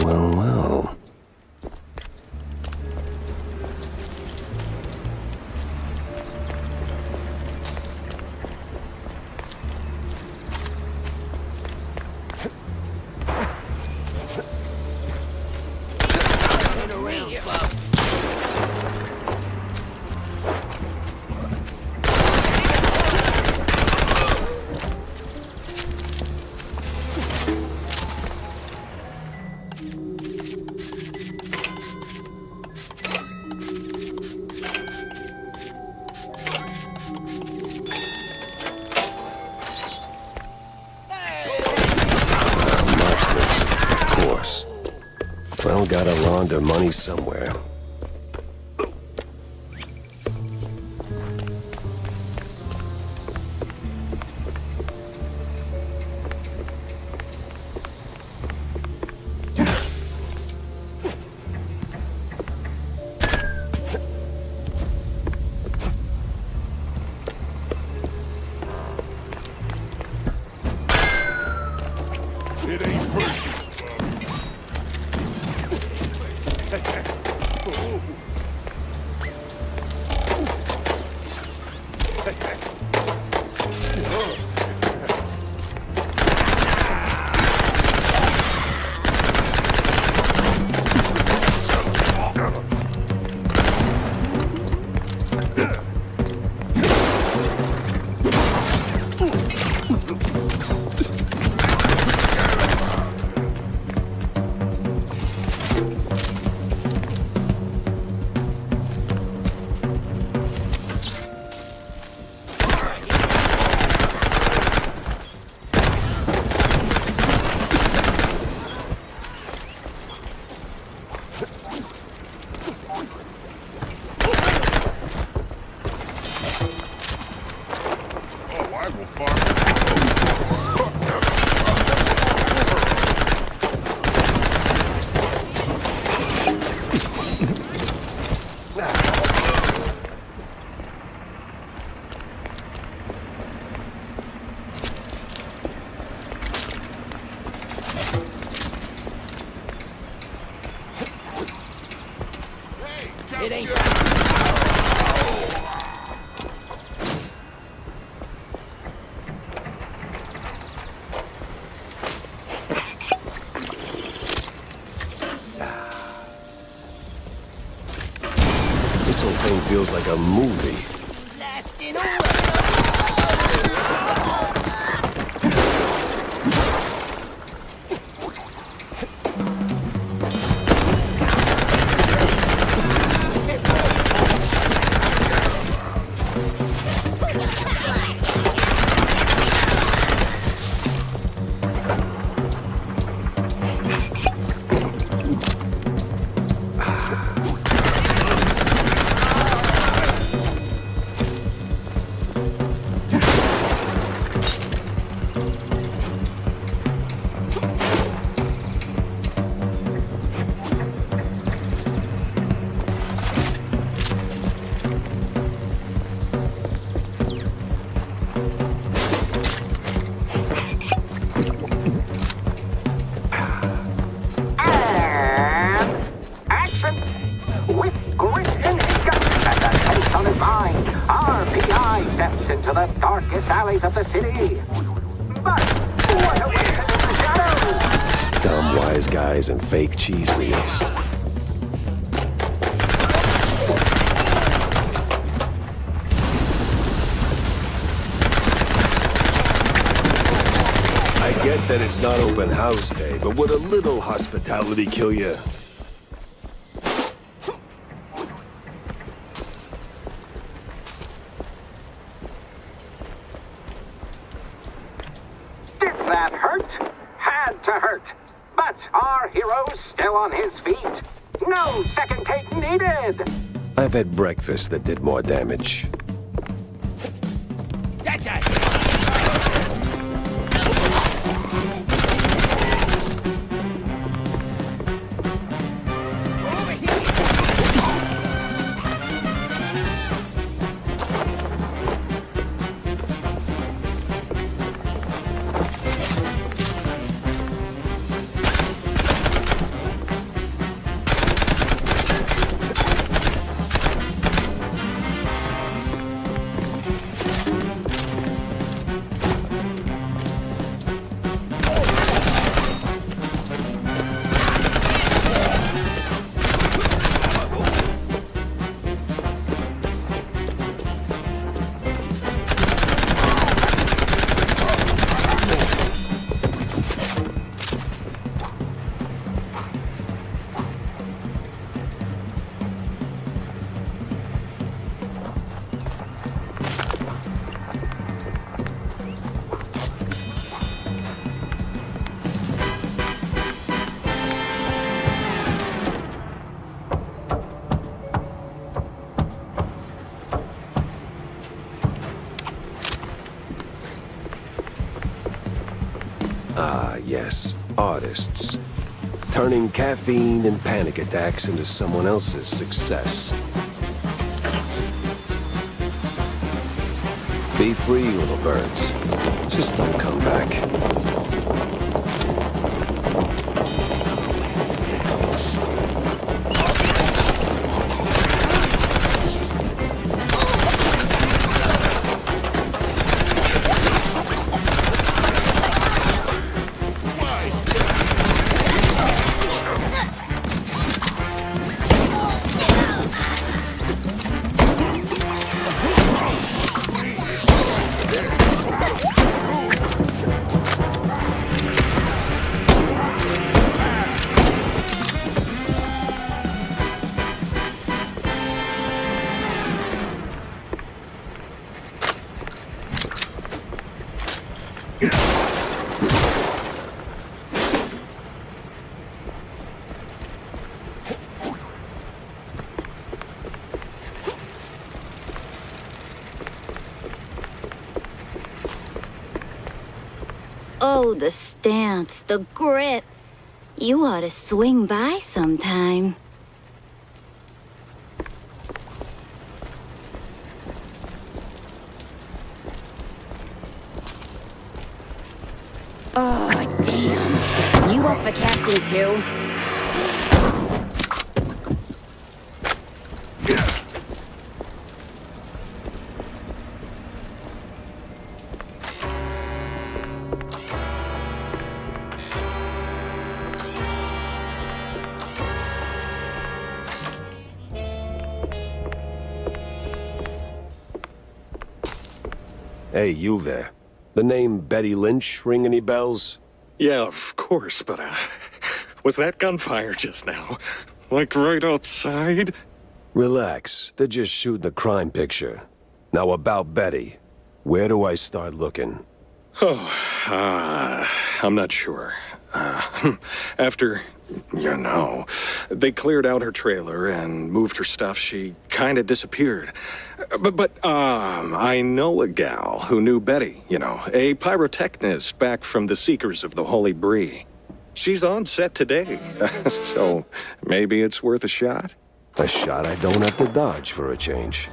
A: Well, gotta launder money somewhere.
N: It ain't working.
I: It ain't
A: This whole thing feels like a movie.
I: blasting
P: steps into the darkest alleys of the city. But what awaits in the shadows?
A: Dumb wise guys and fake cheese wheels. I get that it's not open house day, but would a little hospitality kill you?
P: That hurt? Had to hurt. But our hero's still on his feet. No second take needed.
A: I've had breakfast that did more damage.
I: That's it.
A: artists, turning caffeine and panic attacks into someone else's success. Be free, little birds. Just don't come back.
O: Oh, the stance, the grit. You ought to swing by sometime.
G: Oh, damn. You up for casting too?
A: Hey, you there. The name Betty Lynch ring any bells?
Q: Yeah, of course, but, was that gunfire just now? Like right outside?
A: Relax. They're just shooting a crime picture. Now about Betty. Where do I start looking?
Q: Oh, I'm not sure. After, they cleared out her trailer and moved her stuff, she kinda disappeared. But I know a gal who knew Betty, a pyrotechnist back from the Seekers of the Holy Bree. She's on set today, so maybe it's worth a shot?
A: A shot I don't have to dodge for a change.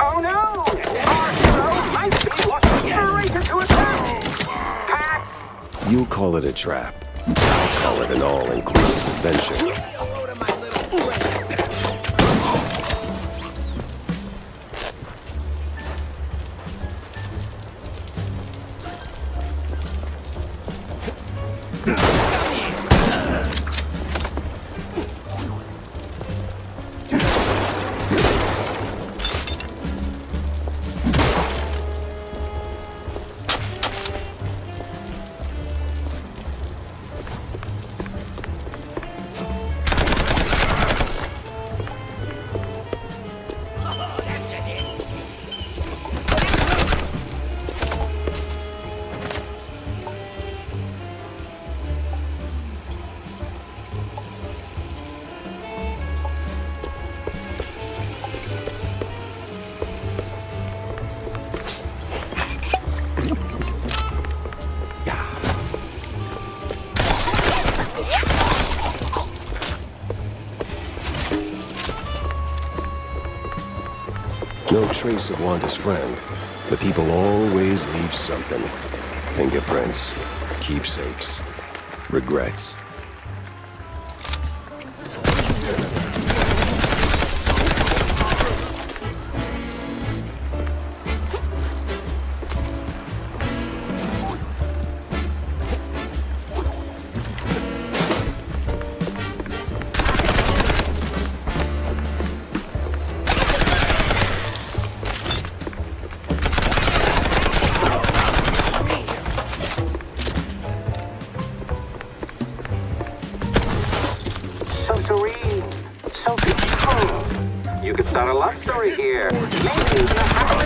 P: Oh no! Our hero might be walking straight into a trap!
A: You call it a trap. I'll call it an all-inclusive adventure. No trace of Wanda's friend. But people always leave something. Fingerprints, keepsakes, regrets.
P: So serene, so peaceful. You could start a love story here. Maybe even a happily